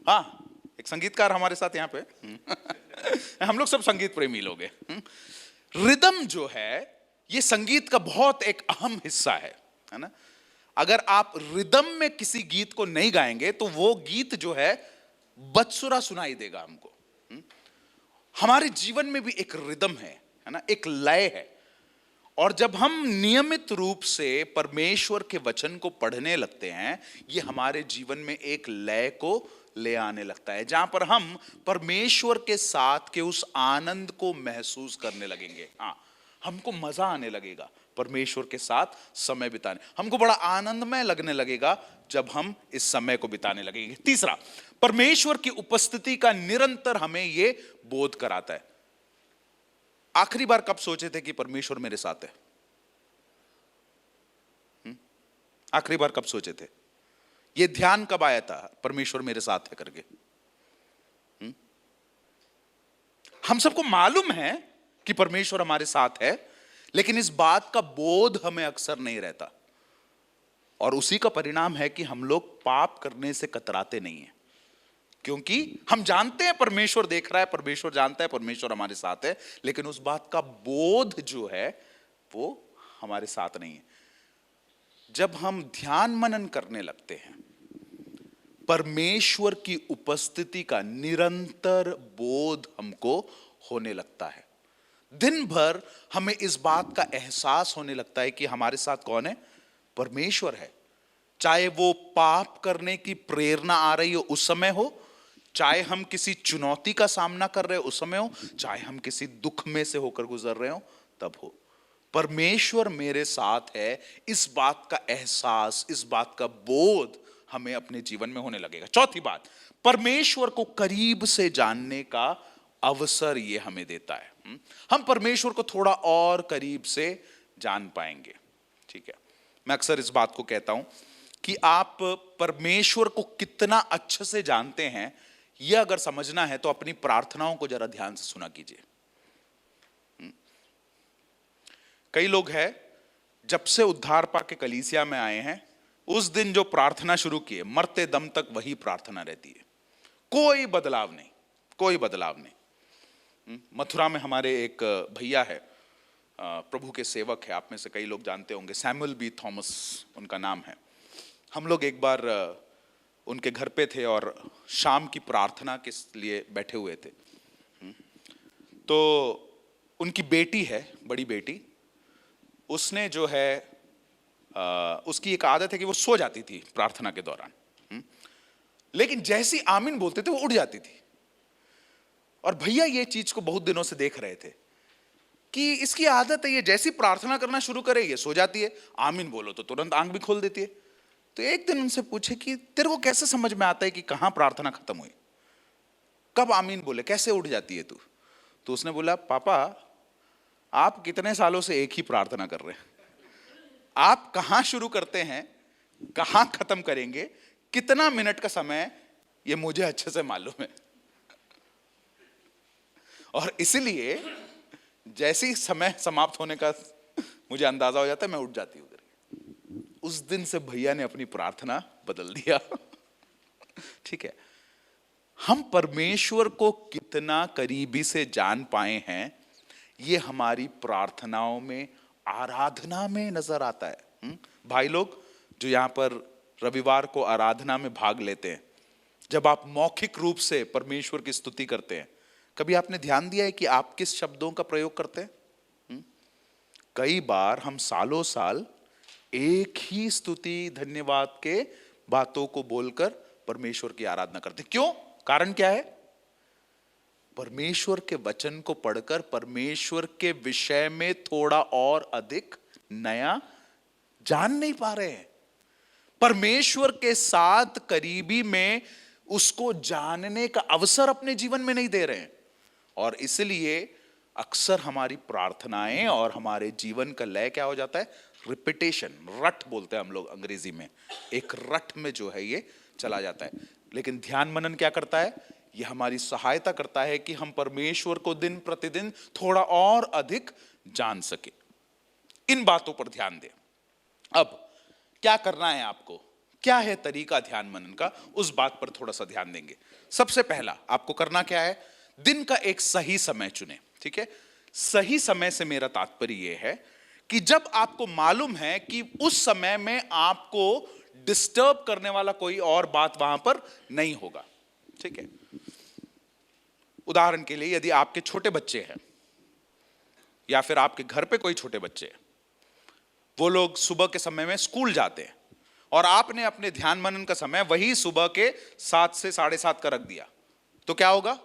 हाँ, एक संगीतकार हमारे साथ यहां पे हम लोग सब संगीत प्रेमी लोग हैं। रिदम जो है ये संगीत का बहुत एक अहम हिस्सा है ना। अगर आप रिदम में किसी गीत को नहीं गाएंगे तो वो गीत जो है बदसुरा सुनाई देगा हमको। हमारे जीवन में भी एक रिदम है ना, एक लय है। और जब हम नियमित रूप से परमेश्वर के वचन को पढ़ने लगते हैं, ये हमारे जीवन में एक लय को ले आने लगता है, जहां पर हम परमेश्वर के साथ के उस आनंद को महसूस करने लगेंगे। हाँ, हमको मजा आने लगेगा परमेश्वर के साथ समय बिताने, हमको बड़ा आनंदमय लगने लगेगा जब हम इस समय को बिताने लगेंगे। तीसरा, परमेश्वर की उपस्थिति का निरंतर हमें यह बोध कराता है। आखिरी बार कब सोचे थे कि परमेश्वर मेरे साथ है? आखिरी बार कब सोचे थे? यह ध्यान कब आया था परमेश्वर मेरे साथ है करके? हम सबको मालूम है कि परमेश्वर हमारे साथ है, लेकिन इस बात का बोध हमें अक्सर नहीं रहता। और उसी का परिणाम है कि हम लोग पाप करने से कतराते नहीं हैं, क्योंकि हम जानते हैं परमेश्वर देख रहा है, परमेश्वर जानता है, परमेश्वर हमारे साथ है, लेकिन उस बात का बोध जो है वो हमारे साथ नहीं है। जब हम ध्यान मनन करने लगते हैं, परमेश्वर की उपस्थिति का निरंतर बोध हमको होने लगता है। दिन भर हमें इस बात का एहसास होने लगता है कि हमारे साथ कौन है? परमेश्वर है। चाहे वो पाप करने की प्रेरणा आ रही हो उस समय हो, चाहे हम किसी चुनौती का सामना कर रहे हो उस समय हो, चाहे हम किसी दुख में से होकर गुजर रहे हो तब हो, परमेश्वर मेरे साथ है, इस बात का एहसास, इस बात का बोध हमें अपने जीवन में होने लगेगा। चौथी बात, परमेश्वर को करीब से जानने का अवसर ये हमें देता है। हम परमेश्वर को थोड़ा और करीब से जान पाएंगे। ठीक है, मैं अक्सर इस बात को कहता हूं कि आप परमेश्वर को कितना अच्छे से जानते हैं, यह अगर समझना है तो अपनी प्रार्थनाओं को जरा ध्यान से सुना कीजिए। कई लोग हैं जब से उद्धार पाके कलीसिया में आए हैं, उस दिन जो प्रार्थना शुरू किए, मरते दम तक वही प्रार्थना रहती है, कोई बदलाव नहीं, कोई बदलाव नहीं। मथुरा में हमारे एक भैया है, प्रभु के सेवक है, आप में से कई लोग जानते होंगे, सैमुअल बी थॉमस उनका नाम है। हम लोग एक बार उनके घर पे थे और शाम की प्रार्थना के लिए बैठे हुए थे। तो उनकी बेटी है, बड़ी बेटी, उसने जो है उसकी एक आदत है कि वो सो जाती थी प्रार्थना के दौरान, लेकिन जैसी आमीन बोलते थे वो उठ जाती थी। और भैया ये चीज को बहुत दिनों से देख रहे थे कि इसकी आदत है, ये जैसी प्रार्थना करना शुरू करे ये सो जाती है, आमीन बोलो तो तुरंत आंख भी खोल देती है। तो एक दिन उनसे पूछे कि तेरे को कैसे समझ में आता है कि कहां प्रार्थना खत्म हुई, कब आमीन बोले, कैसे उठ जाती है तू? तो उसने बोला, पापा आप कितने सालों से एक ही प्रार्थना कर रहे हैं, आप कहां शुरू करते हैं कहां खत्म करेंगे, कितना मिनट का समय, ये मुझे अच्छे से मालूम है। और इसलिए जैसे समय समाप्त होने का मुझे अंदाजा हो जाता है, मैं उठ जाती हूं। उस दिन से भैया ने अपनी प्रार्थना बदल दिया। ठीक है, हम परमेश्वर को कितना करीबी से जान पाए हैं, ये हमारी प्रार्थनाओं में, आराधना में नजर आता है। भाई लोग जो यहां पर रविवार को आराधना में भाग लेते हैं, जब आप मौखिक रूप से परमेश्वर की स्तुति करते हैं, कभी आपने ध्यान दिया है कि आप किस शब्दों का प्रयोग करते हैं? कई बार हम सालों साल एक ही स्तुति धन्यवाद के बातों को बोलकर परमेश्वर की आराधना करते हैं। क्यों? कारण क्या है? परमेश्वर के वचन को पढ़कर परमेश्वर के विषय में थोड़ा और अधिक नया जान नहीं पा रहे हैं, परमेश्वर के साथ करीबी में उसको जानने का अवसर अपने जीवन में नहीं दे रहे हैं। और इसलिए अक्सर हमारी प्रार्थनाएं और हमारे जीवन का लय क्या हो जाता है? रिपीटेशन, रट बोलते हैं हम लोग अंग्रेजी में, एक रट में जो है ये चला जाता है। लेकिन ध्यान मनन क्या करता है? ये हमारी सहायता करता है कि हम परमेश्वर को दिन प्रतिदिन थोड़ा और अधिक जान सके। इन बातों पर ध्यान दें। अब क्या करना है आपको, क्या है तरीका ध्यान मनन का, उस बात पर थोड़ा सा ध्यान देंगे। सबसे पहला आपको करना क्या है? दिन का एक सही समय चुने। ठीक है, सही समय से मेरा तात्पर्य यह है कि जब आपको मालूम है कि उस समय में आपको डिस्टर्ब करने वाला कोई और बात वहां पर नहीं होगा। ठीक है, उदाहरण के लिए यदि आपके छोटे बच्चे हैं या फिर आपके घर पे कोई छोटे बच्चे हैं, वो लोग सुबह के समय में स्कूल जाते हैं और आपने अपने ध्यान मनन का समय वही सुबह के 7 से 7:30 का रख दिया, तो क्या होगा?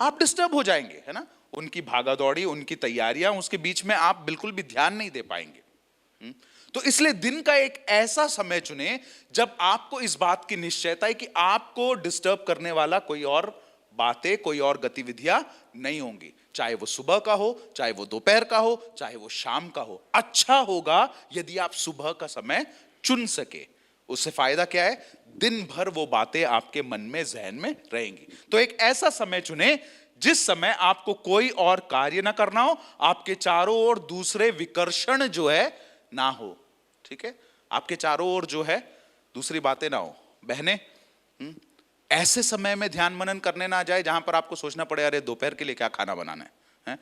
आप डिस्टर्ब हो जाएंगे, है ना? उनकी भागा दौड़ी, उनकी तैयारियां, उसके बीच में आप बिल्कुल भी ध्यान नहीं दे पाएंगे। तो इसलिए दिन का एक ऐसा समय चुने जब आपको इस बात की निश्चयता है कि आपको डिस्टर्ब करने वाला कोई और बातें, कोई और गतिविधियां नहीं होंगी, चाहे वो सुबह का हो, चाहे वो दोपहर का हो, चाहे वो शाम का हो। अच्छा होगा यदि आप सुबह का समय चुन सके। उससे फायदा क्या है? दिन भर वो बातें आपके मन में, जहन में रहेंगी। तो एक ऐसा समय चुने जिस समय आपको कोई और कार्य ना करना हो, आपके चारों ओर दूसरे विकर्षण जो है ना हो। ठीक है, आपके चारों ओर जो है दूसरी बातें ना हो। बहनें, ऐसे समय में ध्यान मनन करने ना जाए जहां पर आपको सोचना पड़े अरे दोपहर के लिए क्या खाना बनाना है?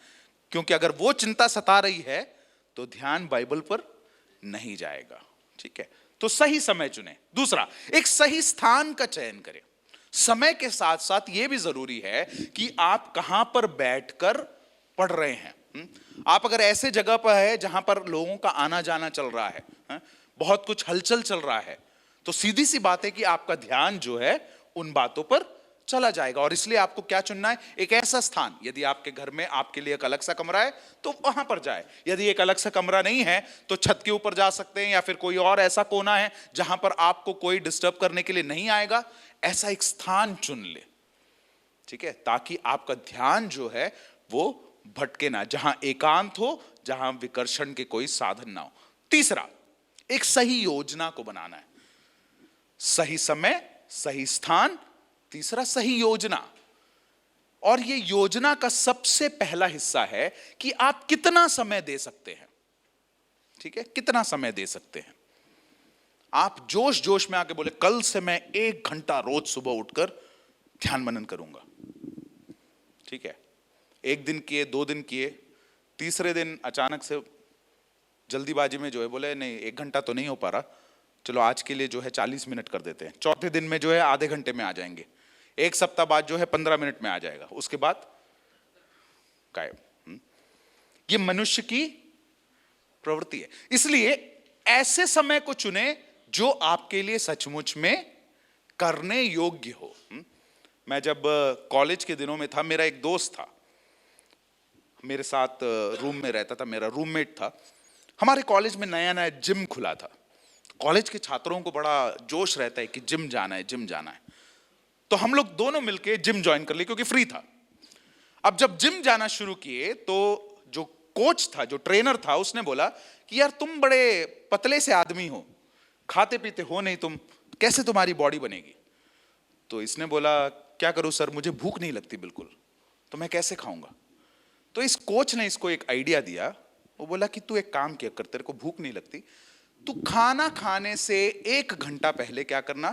क्योंकि अगर वो चिंता सता रही है तो ध्यान बाइबल पर नहीं जाएगा। ठीक है, तो सही समय चुने। दूसरा, एक सही स्थान का चयन करें। समय के साथ साथ यह भी जरूरी है कि आप कहां पर बैठकर पढ़ रहे हैं। आप अगर ऐसे जगह पर है जहां पर लोगों का आना जाना चल रहा है, बहुत कुछ हलचल चल रहा है, तो सीधी सी बात है कि आपका ध्यान जो है उन बातों पर चला जाएगा। और इसलिए आपको क्या चुनना है? एक ऐसा स्थान, यदि आपके घर में आपके लिए एक अलग सा कमरा है तो वहां पर जाए। यदि एक अलग सा कमरा नहीं है तो छत के ऊपर जा सकते हैं, या फिर कोई और ऐसा कोना है जहां पर आपको कोई डिस्टर्ब करने के लिए नहीं आएगा। ऐसा एक स्थान चुन ले, ठीक है, ताकि आपका ध्यान जो है वो भटके ना, जहां एकांत हो, जहां विकर्षण के कोई साधन ना हो। तीसरा, एक सही योजना को बनाना है। सही समय, सही स्थान तीसरा सही योजना। और ये योजना का सबसे पहला हिस्सा है कि आप कितना समय दे सकते हैं। ठीक है, कितना समय दे सकते हैं। आप जोश जोश में आके बोले कल से मैं 1 घंटा रोज सुबह उठकर ध्यान मनन करूंगा। ठीक है, 1 दिन किए, 2 दिन किए, तीसरे दिन अचानक से जल्दीबाजी में जो है बोले नहीं 1 घंटा तो नहीं हो पा रहा, चलो आज के लिए जो है 40 मिनट कर देते हैं। चौथे दिन में जो है आधे घंटे में आ जाएंगे। 1 सप्ताह बाद जो है 15 मिनट में आ जाएगा, उसके बाद गायब। ये मनुष्य की प्रवृत्ति है। इसलिए ऐसे समय को चुने जो आपके लिए सचमुच में करने योग्य हो। मैं जब कॉलेज के दिनों में था, मेरा एक दोस्त था, मेरे साथ रूम में रहता था, मेरा रूममेट था। हमारे कॉलेज में नया नया जिम खुला था। कॉलेज के छात्रों को बड़ा जोश रहता है कि जिम जाना है, जिम जाना है। तो हम लोग दोनों मिलके जिम ज्वाइन कर लिए क्योंकि फ्री था। अब जब जिम जाना शुरू किए तो जो कोच था, जो ट्रेनर था, उसने बोला कि यार तुम बड़े पतले से आदमी हो, खाते पीते हो नहीं तुम, कैसे तुम्हारी बॉडी बनेगी। तो इसने बोला क्या करूं सर, मुझे भूख नहीं लगती बिल्कुल, तो मैं कैसे खाऊंगा। तो इस कोच ने इसको एक आइडिया दिया। वो बोला कि तू एक काम किया कर, तेरे को भूख नहीं लगती, तू खाना खाने से 1 घंटा पहले क्या करना,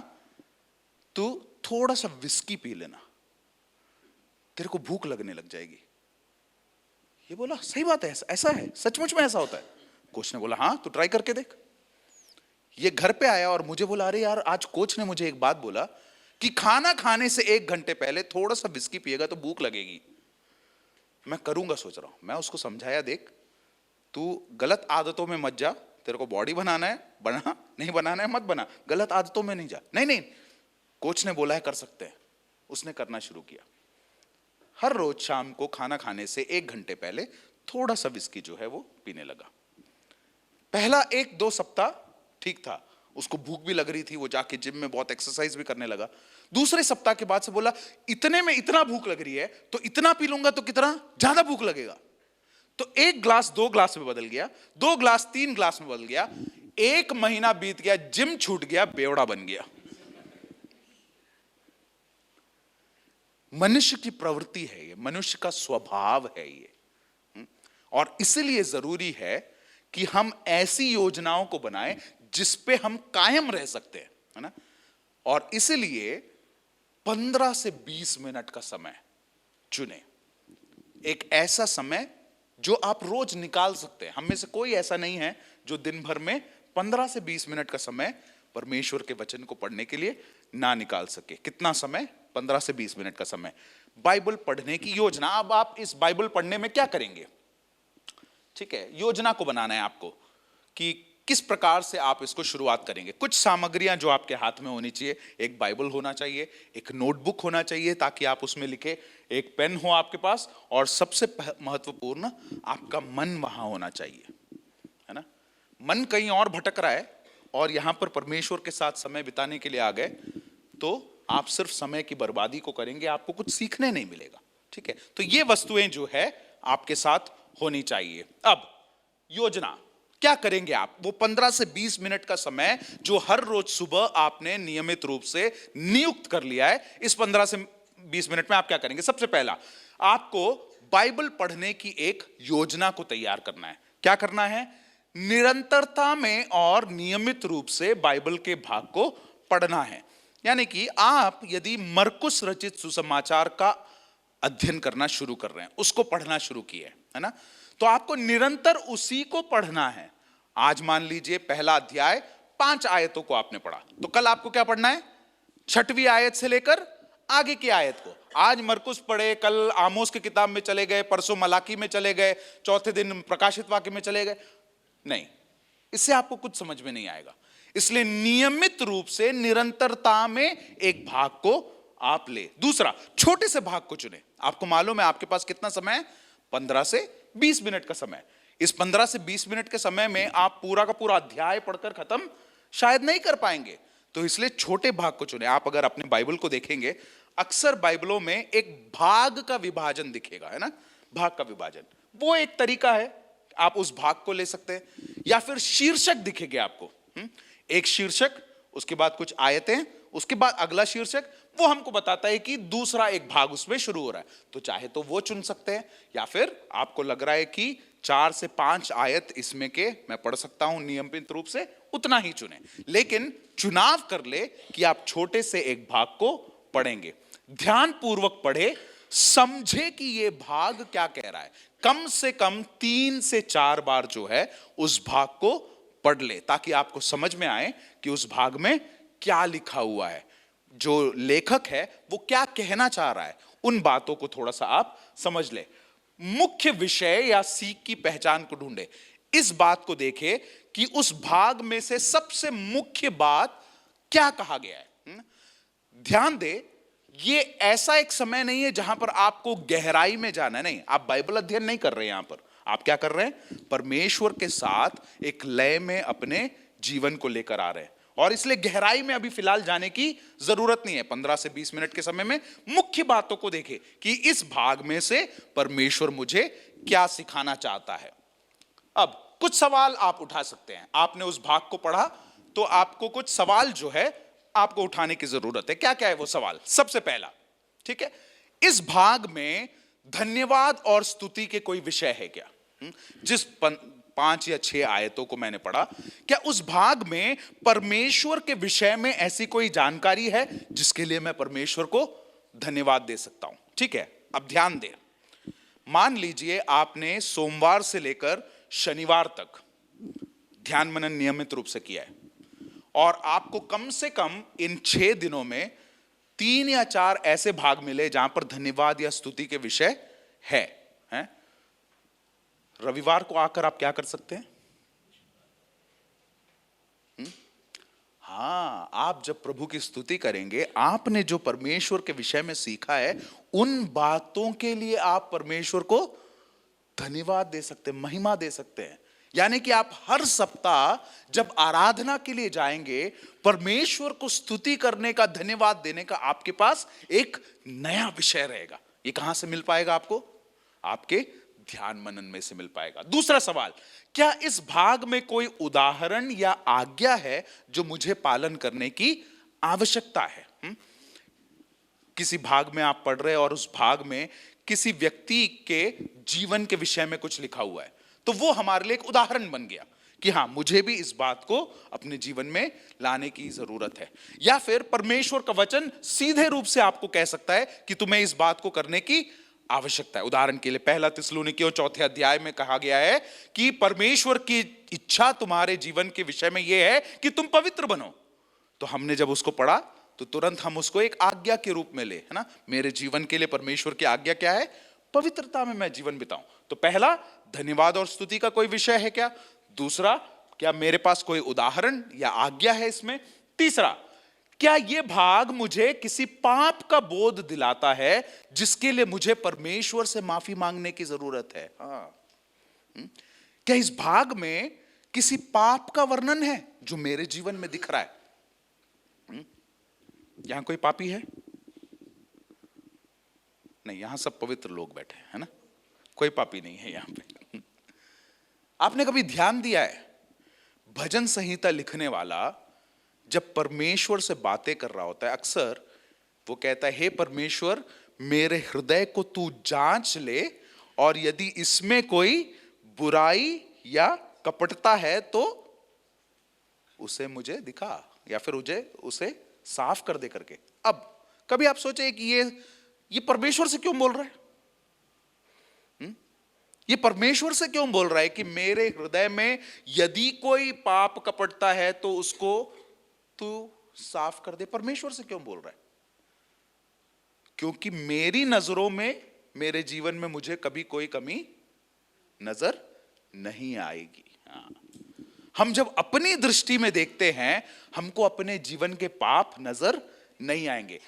तू थोड़ा सा विस्की पी लेना, तेरे को भूख लगने लग जाएगी। ये बोला सही बात है, ऐसा है, सचमुच में ऐसा होता है। कोच ने बोला हाँ तू ट्राई करके देख। ये घर पे आया और मुझे बोला अरे यार आज कोच ने मुझे एक बात बोला कि खाना खाने से 1 घंटे पहले थोड़ा सा विस्की पिएगा तो भूख लगेगी। मैं करूंगा सोच रहा हूं। मैं उसको समझाया देख तू गलत आदतों में मत जा, तेरे को बॉडी बनाना है बना, नहीं बनाना है मत बना, गलत आदतों में नहीं जा। नहीं नहीं कोच ने बोला है कर सकते हैं। उसने करना शुरू किया। हर रोज शाम को खाना खाने से 1 घंटे पहले थोड़ा सा विस्की जो है वो पीने लगा। पहला 1-2 सप्ताह ठीक था, उसको भूख भी लग रही थी, वो जाके जिम में बहुत एक्सरसाइज भी करने लगा। दूसरे सप्ताह के बाद से बोला इतने में इतना भूख लग रही है तो इतना पी लूंगा तो कितना ज्यादा भूख लगेगा। तो 1 ग्लास 2 ग्लास में बदल गया, 2 ग्लास 3 ग्लास में बदल गया। 1 महीना बीत गया, जिम छूट गया, बेवड़ा बन गया। मनुष्य की प्रवृत्ति है ये, मनुष्य का स्वभाव है ये। और इसलिए जरूरी है कि हम ऐसी योजनाओं को बनाएं जिस पे हम कायम रह सकते हैं, है ना। और इसलिए 15 से 20 मिनट का समय चुने, एक ऐसा समय जो आप रोज निकाल सकते हैं। हम में से कोई ऐसा नहीं है जो दिन भर में 15 से 20 मिनट का समय परमेश्वर के वचन को पढ़ने के लिए ना निकाल सके। कितना समय? 15 से 20 मिनट का समय। बाइबल पढ़ने की योजना। अब आप इस बाइबल पढ़ने में क्या करेंगे? ठीक है, योजना को बनाना है आपको कि किस प्रकार से आप इसको शुरुआत करेंगे। कुछ सामग्रियां जो आपके हाथ में होनी चाहिए, एक बाइबल होना चाहिए, एक नोटबुक होना चाहिए ताकि आप उसमें लिखे, एक पेन हो आपके पास, और सबसे महत्वपूर्ण आपका मन वहां होना चाहिए, है ना। मन कहीं और भटक रहा है और यहां पर परमेश्वर के साथ समय बिताने के लिए आ गए तो आप सिर्फ समय की बर्बादी को करेंगे, आपको कुछ सीखने नहीं मिलेगा। ठीक है, तो ये वस्तुएं जो है आपके साथ होनी चाहिए। अब योजना क्या करेंगे आप? वो 15 से 20 मिनट का समय जो हर रोज सुबह आपने नियमित रूप से नियुक्त कर लिया है, इस 15 से 20 मिनट में आप क्या करेंगे? सबसे पहला आपको बाइबल पढ़ने की एक योजना को तैयार करना है। क्या करना है? निरंतरता में और नियमित रूप से बाइबल के भाग को पढ़ना है। यानी कि आप यदि मरकुस रचित सुसमाचार का अध्ययन करना शुरू कर रहे हैं, उसको पढ़ना शुरू किए, है ना, तो आपको निरंतर उसी को पढ़ना है। आज मान लीजिए पहला अध्याय 5 आयतों को आपने पढ़ा, तो कल आपको क्या पढ़ना है? 6वीं आयत से लेकर आगे की आयत को। आज मरकुस पढ़े, कल आमोस की किताब में चले गए, परसों मलाकी में चले गए, चौथे दिन प्रकाशित वाक्य में चले गए, नहीं, इससे आपको कुछ समझ में नहीं आएगा। इसलिए नियमित रूप से निरंतरता में एक भाग को आप ले। दूसरा, छोटे से भाग को चुने। आपको मालूम है आपके पास कितना समय है? 15 से 20 मिनट का समय। इस 15 से 20 मिनट के समय में आप पूरा का पूरा अध्याय पढ़कर खत्म शायद नहीं कर पाएंगे, तो इसलिए छोटे भाग को चुने। आप अगर अपने बाइबल को देखेंगे, अक्सर बाइबलों में एक भाग का विभाजन दिखेगा, है ना, भाग का विभाजन, वो एक तरीका है, आप उस भाग को ले सकते हैं। या फिर शीर्षक दिखेंगे आपको, एक शीर्षक, उसके बाद कुछ आयतें, उसके बाद अगला शीर्षक वो हमको बताता है कि दूसरा एक भाग उसमें शुरू हो रहा है। तो चाहे तो वो चुन सकते हैं, या फिर आपको लग रहा है कि 4 से 5 आयत इसमें के मैं पढ़ सकता हूं नियमित रूप से, उतना ही चुने। लेकिन चुनाव कर ले कि आप छोटे से एक भाग को पढ़ेंगे, ध्यान पूर्वक पढ़े, समझे कि ये भाग क्या कह रहा है। कम से कम 3 से 4 बार जो है उस भाग को पढ़ ले, ताकि आपको समझ में आए कि उस भाग में क्या लिखा हुआ है, जो लेखक है वो क्या कहना चाह रहा है, उन बातों को थोड़ा सा आप समझ ले। मुख्य विषय या सीख की पहचान को ढूंढे, इस बात को देखे कि उस भाग में से सबसे मुख्य बात क्या कहा गया है। ध्यान दे, ये ऐसा एक समय नहीं है जहां पर आपको गहराई में जाना है, नहीं, आप बाइबल अध्ययन नहीं कर रहे हैं। यहां पर आप क्या कर रहे हैं, परमेश्वर के साथ एक लय में अपने जीवन को लेकर आ रहे हैं, और इसलिए गहराई में अभी फिलहाल जाने की जरूरत नहीं है। 15 से 20 मिनट के समय में मुख्य बातों को देखें कि इस भाग में से परमेश्वर मुझे क्या सिखाना चाहता है। अब कुछ सवाल आप उठा सकते हैं, आपने उस भाग को पढ़ा तो आपको कुछ सवाल जो है आपको उठाने की जरूरत है। क्या क्या है वो सवाल? सबसे पहला, ठीक है, इस भाग में धन्यवाद और स्तुति के कोई विषय है क्या? जिस 5 या 6 आयतों को मैंने पढ़ा, क्या उस भाग में परमेश्वर के विषय में ऐसी कोई जानकारी है जिसके लिए मैं परमेश्वर को धन्यवाद दे सकता हूं? ठीक है, अब ध्यान दें, मान लीजिए आपने सोमवार से लेकर शनिवार तक ध्यान मनन नियमित रूप से किया है, और आपको कम से कम इन 6 दिनों में 3 या 4 ऐसे भाग मिले जहां पर धन्यवाद या स्तुति के विषय है। रविवार को आकर आप क्या कर सकते हैं? हाँ, आप जब प्रभु की स्तुति करेंगे, आपने जो परमेश्वर के विषय में सीखा है, उन बातों के लिए आप परमेश्वर को धन्यवाद दे सकते हैं, महिमा दे सकते हैं। यानी कि आप हर सप्ताह जब आराधना के लिए जाएंगे, परमेश्वर को स्तुति करने का, धन्यवाद देने का आपके पास एक नया विषय रहेगा। ये कहां से मिल पाएगा आपको? आपके ध्यान मनन में से मिल पाएगा। दूसरा सवाल, क्या इस भाग में कोई उदाहरण या आज्ञा है जो मुझे पालन करने की आवश्यकता है? किसी भाग में आप पढ़ रहे हैं और उस भाग में किसी व्यक्ति के जीवन के विषय में कुछ लिखा हुआ है, तो वो हमारे लिए एक उदाहरण बन गया कि हाँ, मुझे भी इस बात को अपने जीवन में लाने की जरूरत है। या फिर परमेश्वर का वचन सीधे रूप से आपको कह सकता है कि तुम्हें इस बात को करने की आवश्यकता है। उदाहरण के लिए 1 थिस्सलुनीकियों 4 अध्याय में कहा गया है कि परमेश्वर की इच्छा तुम्हारे जीवन के विषय में यह है कि तुम पवित्र बनो। तो हमने जब उसको पढ़ा तो तुरंत हम उसको एक आज्ञा के रूप में ले, है ना, मेरे जीवन के लिए परमेश्वर की आज्ञा क्या है? पवित्रता में मैं जीवन बिताऊं। तो पहला, धन्यवाद और स्तुति का कोई विषय है क्या? दूसरा, क्या मेरे पास कोई उदाहरण या आज्ञा है इसमें? तीसरा, क्या यह भाग मुझे किसी पाप का बोध दिलाता है जिसके लिए मुझे परमेश्वर से माफी मांगने की जरूरत है? क्या इस भाग में किसी पाप का वर्णन है जो मेरे जीवन में दिख रहा है? यहां कोई पापी है? नहीं, यहां सब पवित्र लोग बैठे हैं, है ना, कोई पापी नहीं है यहां पे। आपने कभी ध्यान दिया है, भजन संहिता लिखने वाला जब परमेश्वर से बातें कर रहा होता है, अक्सर वो कहता है, हे परमेश्वर, मेरे हृदय को तू जांच ले, और यदि इसमें कोई बुराई या कपटता है तो उसे मुझे दिखा, या फिर उसे साफ कर दे करके। अब कभी आप सोचे कि ये परमेश्वर से क्यों बोल रहा है? ये परमेश्वर से क्यों बोल रहा है कि मेरे हृदय में यदि कोई पाप कपटता है तो उसको तू साफ कर दे? परमेश्वर से क्यों बोल रहा है? क्योंकि मेरी नजरों में, मेरे जीवन में मुझे कभी कोई कमी नजर नहीं आएगी। हम जब अपनी दृष्टि में देखते हैं, हमको अपने जीवन के पाप नजर नहीं आएंगे।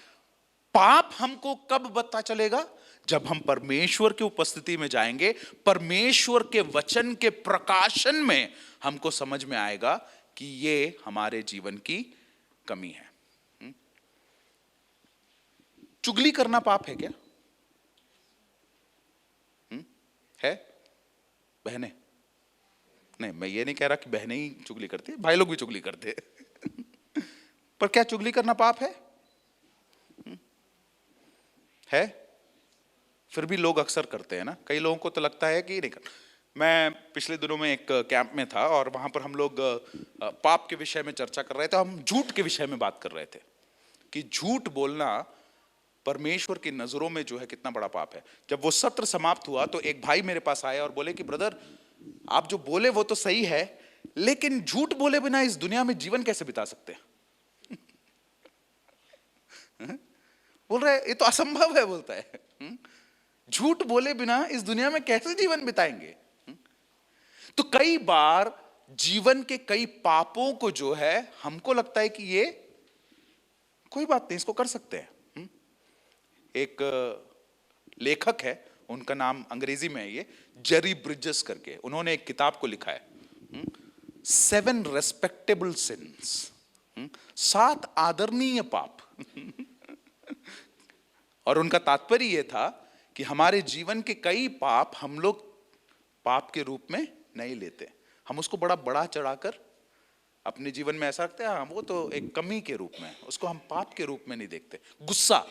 पाप हमको कब पता चलेगा? जब हम परमेश्वर की उपस्थिति में जाएंगे, परमेश्वर के वचन के प्रकाशन में हमको समझ में आएगा कि ये हमारे जीवन की कमी है। चुगली करना पाप है क्या? है? बहनें? नहीं, मैं ये नहीं कह रहा कि बहनें ही चुगली करती है, भाई लोग भी चुगली करते हैं। पर क्या चुगली करना पाप है? है? फिर भी लोग अक्सर करते हैं ना। कई लोगों को तो लगता है कि नहीं कर। मैं पिछले दिनों में एक कैंप में था और वहां पर हम लोग पाप के विषय में चर्चा कर रहे थे। हम झूठ के विषय में बात कर रहे थे कि झूठ बोलना परमेश्वर की नजरों में जो है कितना बड़ा पाप है। जब वो सत्र समाप्त हुआ तो एक भाई मेरे पास आया और बोले कि ब्रदर, आप जो बोले वो तो सही है, लेकिन झूठ बोले बिना इस दुनिया में जीवन कैसे बिता सकते हैं? बोल रहे ये तो असंभव है, बोलता है। झूठ बोले बिना इस दुनिया में कैसे जीवन बिताएंगे? तो कई बार जीवन के कई पापों को जो है हमको लगता है कि ये कोई बात नहीं, इसको कर सकते हैं। एक लेखक है, उनका नाम अंग्रेजी में है ये, जेरी ब्रिजेस करके, उन्होंने एक किताब को लिखा है 7 रेस्पेक्टेबल सिंस, 7 आदरणीय पाप। और उनका तात्पर्य यह था कि हमारे जीवन के कई पाप हम लोग पाप के रूप में नहीं लेते, हम उसको बड़ा बड़ा चढ़ाकर अपने जीवन में ऐसा रखते हैं, हाँ वो तो एक कमी के रूप में, उसको हम पाप के रूप में नहीं देखते। गुस्सा,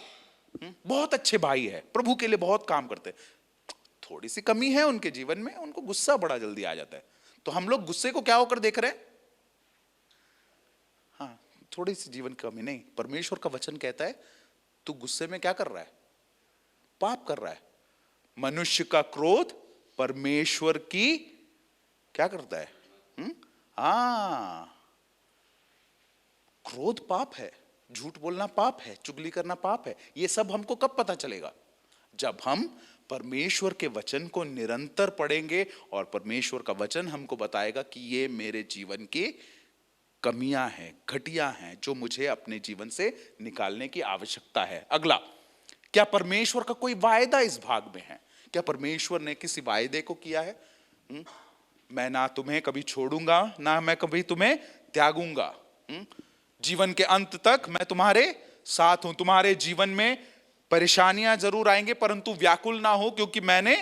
बहुत अच्छे भाई है, प्रभु के लिए बहुत काम करते, थोड़ी सी कमी है उनके जीवन में, उनको गुस्सा बड़ा जल्दी आ जाता है। तो हम लोग गुस्से को क्या होकर देख रहे हैं? हाँ थोड़ी सी जीवन की कमी नहीं। परमेश्वर का वचन कहता है तू गुस्से में क्या कर रहा है? पाप कर रहा है। मनुष्य का क्रोध परमेश्वर की क्या करता है? हाँ, क्रोध पाप है, झूठ बोलना पाप है, चुगली करना पाप है। ये सब हमको कब पता चलेगा? जब हम परमेश्वर के वचन को निरंतर पढ़ेंगे और परमेश्वर का वचन हमको बताएगा कि ये मेरे जीवन की कमियां हैं, घटिया हैं, जो मुझे अपने जीवन से निकालने की आवश्यकता है। अगला, क्या परमेश्वर का कोई वायदा इस भाग में है? क्या परमेश्वर ने किसी वायदे को किया है? मैं ना तुम्हें कभी छोड़ूंगा, ना मैं कभी तुम्हें त्यागूंगा, जीवन के अंत तक मैं तुम्हारे साथ हूं। तुम्हारे जीवन में परेशानियां जरूर आएंगे, परंतु व्याकुल ना हो, क्योंकि मैंने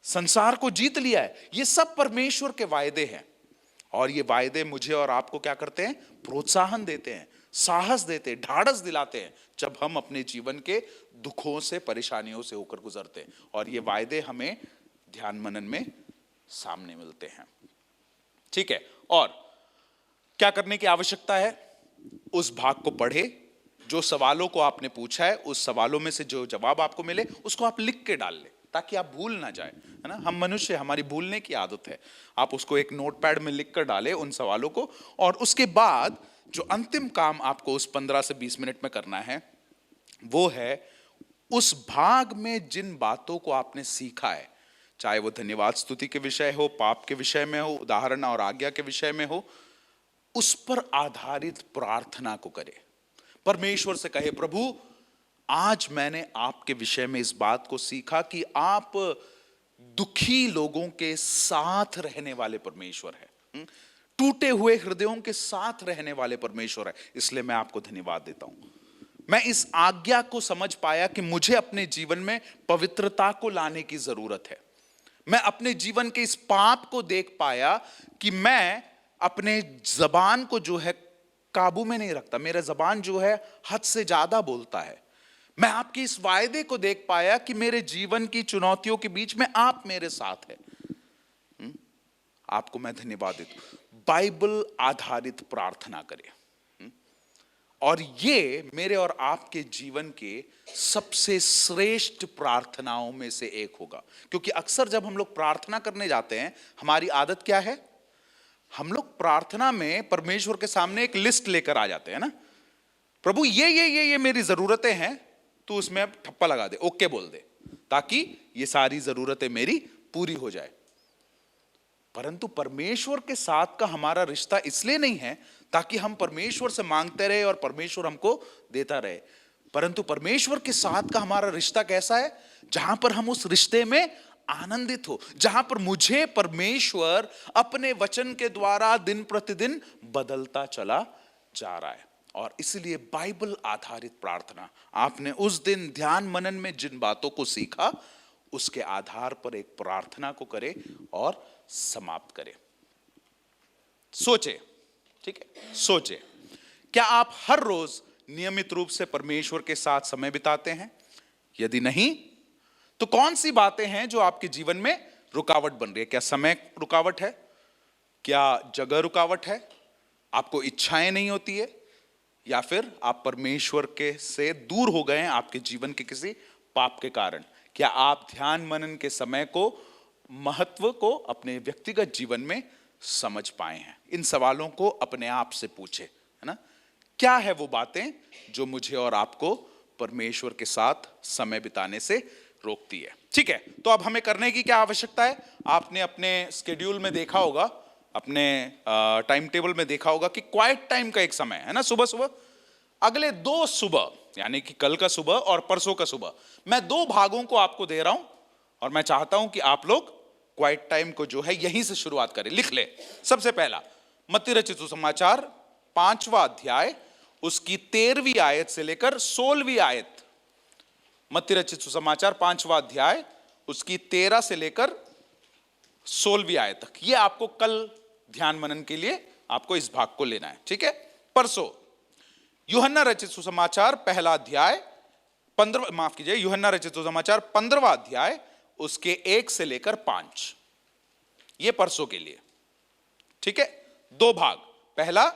संसार को जीत लिया है। ये सब परमेश्वर के वायदे हैं, और ये वायदे मुझे और आपको क्या करते हैं? प्रोत्साहन देते हैं, साहस देते हैं, ढाढ़स दिलाते हैं, जब हम अपने जीवन के दुखों से, परेशानियों से होकर गुजरते हैं। और ये वायदे हमें ध्यान मनन में सामने मिलते हैं। ठीक है, और क्या करने की आवश्यकता है? उस भाग को पढ़े, जो सवालों को आपने पूछा है उस सवालों में से जो जवाब आपको मिले उसको आप लिख के डाल ले, ताकि आप भूल ना जाए, है ना। हम मनुष्य, हमारी भूलने की आदत है। आप उसको एक नोटपैड में लिख कर डालें उन सवालों को, और उसके बाद जो अंतिम काम आपको उस 15 से 20 मिनट में करना है वो है उस भाग में जिन बातों को आपने सीखा है, चाहे वो धन्यवाद स्तुति के विषय हो, पाप के विषय में हो, उदाहरण और आज्ञा के विषय में हो, उस पर आधारित प्रार्थना को करे। परमेश्वर से कहे, प्रभु आज मैंने आपके विषय में इस बात को सीखा कि आप दुखी लोगों के साथ रहने वाले परमेश्वर है, टूटे हुए हृदयों के साथ रहने वाले परमेश्वर है, इसलिए मैं आपको धन्यवाद देता हूं। मैं इस आज्ञा को समझ पाया कि मुझे अपने जीवन में पवित्रता को लाने की जरूरत है। मैं अपने जीवन के इस पाप को देख पाया कि मैं अपने जबान को जो है काबू में नहीं रखता, मेरा जबान जो है हद से ज्यादा बोलता है। मैं आपके इस वायदे को देख पाया कि मेरे जीवन की चुनौतियों के बीच में आप मेरे साथ हैं। आपको मैं धन्यवाद देता हूं। बाइबल आधारित प्रार्थना करें, और ये मेरे और आपके जीवन के सबसे श्रेष्ठ प्रार्थनाओं में से एक होगा। क्योंकि अक्सर जब हम लोग प्रार्थना करने जाते हैं, हमारी आदत क्या है? हम लोग प्रार्थना में परमेश्वर के सामने एक लिस्ट लेकर आ जाते हैं ना, प्रभु ये मेरी जरूरतें हैं, तू उसमें अब ठप्पा लगा दे, ओके बोल दे, ताकि ये सारी जरूरतें मेरी पूरी हो जाए। परंतु परमेश्वर के साथ का हमारा रिश्ता इसलिए नहीं है ताकि हम परमेश्वर से मांगते रहे और परमेश्वर हमको देता रहे, परंतु परमेश्वर के साथ का हमारा रिश्ता कैसा है? जहां पर हम उस रिश्ते में आनंदित हो, जहां पर मुझे परमेश्वर अपने वचन के द्वारा दिन प्रतिदिन बदलता चला जा रहा है। और इसलिए बाइबल आधारित प्रार्थना, आपने उस दिन ध्यान मनन में जिन बातों को सीखा उसके आधार पर एक प्रार्थना को करे और समाप्त करे। सोचे, ठीक है, सोचे क्या आप हर रोज नियमित रूप से परमेश्वर के साथ समय बिताते हैं? यदि नहीं, तो कौन सी बातें हैं जो आपके जीवन में रुकावट बन रही है? क्या समय रुकावट है? क्या जगह रुकावट है? आपको इच्छाएं नहीं होती है? या फिर आप परमेश्वर के से दूर हो गए हैं आपके जीवन के किसी पाप के कारण? क्या आप ध्यान मनन के समय को, महत्व को अपने व्यक्तिगत जीवन में समझ पाए हैं? इन सवालों को अपने आप से पूछे, है ना? क्या है वो बातें जो मुझे और आपको परमेश्वर के साथ समय बिताने से रोकती है? ठीक है, तो अब हमें करने की क्या आवश्यकता है? आपने अपने स्केड्यूल में देखा होगा, अपने टाइम टेबल में देखा होगा कि क्वाइट टाइम का एक समय है ना, सुबह सुबह। अगले 2 सुबह, यानी कि कल का सुबह और परसों का सुबह, मैं 2 भागों को आपको दे रहा हूं और मैं चाहता हूं कि आप लोग क्वाइट टाइम को जो है यहीं से शुरुआत करें। लिख ले। सबसे पहला, मत्ती रचित सुसमाचार 5वां अध्याय, उसकी 13वीं आयत से लेकर 16वीं आयत। मत्ती रचित सुसमाचार 5वां अध्याय, उसकी 13 से लेकर 16वीं आयत तक। ये आपको कल ध्यान मनन के लिए आपको इस भाग को लेना है, ठीक है? परसों यूहन्ना रचित सुसमाचार पहला अध्याय 15, माफ कीजिए, यूहन्ना रचित सुसमाचार 15वां अध्याय, उसके 1 से लेकर 5। ये परसों के लिए, ठीक है? 2 भाग। पहला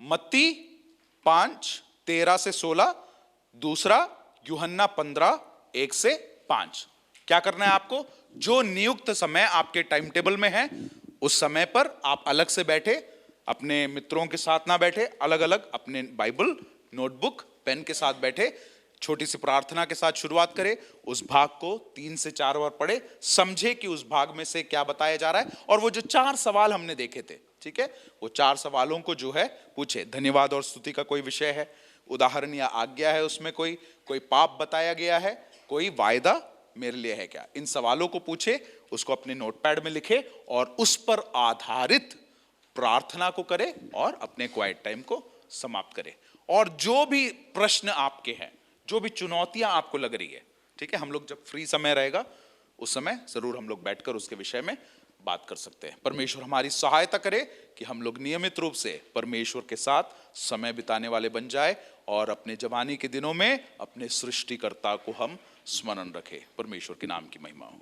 मत्ती 5:13 से 16, दूसरा यूहन्ना 15:1 से 5। क्या करना है आपको? जो नियुक्त समय आपके टाइम टेबल में है, उस समय पर आप अलग से बैठे, अपने मित्रों के साथ ना बैठे, अलग अलग अपने बाइबल, नोटबुक, पेन के साथ बैठे, छोटी सी प्रार्थना के साथ शुरुआत करें। उस भाग को 3 से 4 बार पढ़े, समझे कि उस भाग में से क्या बताया जा रहा है, और वो जो 4 सवाल हमने देखे थे, ठीक है, वो 4 सवालों को जो है पूछे। धन्यवाद और स्तुति का कोई विषय है, उदाहरण या आज्ञा है, उसमें कोई पाप बताया गया है, कोई वायदा मेरे लिए है क्या? इन सवालों को पूछे, उसको अपने नोटपैड में लिखे और उस पर आधारित प्रार्थना को करे और अपने क्वाइट टाइम को समाप्त करे। और जो भी प्रश्न आपके हैं, जो भी चुनौतियां आपको लग रही है, ठीक है, हम लोग जब फ्री समय रहेगा उस समय जरूर हम लोग बैठकर उसके विषय में बात कर सकते हैं। परमेश्वर हमारी सहायता करे कि हम लोग नियमित रूप से परमेश्वर के साथ समय बिताने वाले बन जाए और अपने जवानी के दिनों में अपने सृष्टिकर्ता को हम स्मरण रखें। परमेश्वर के नाम की महिमा हो।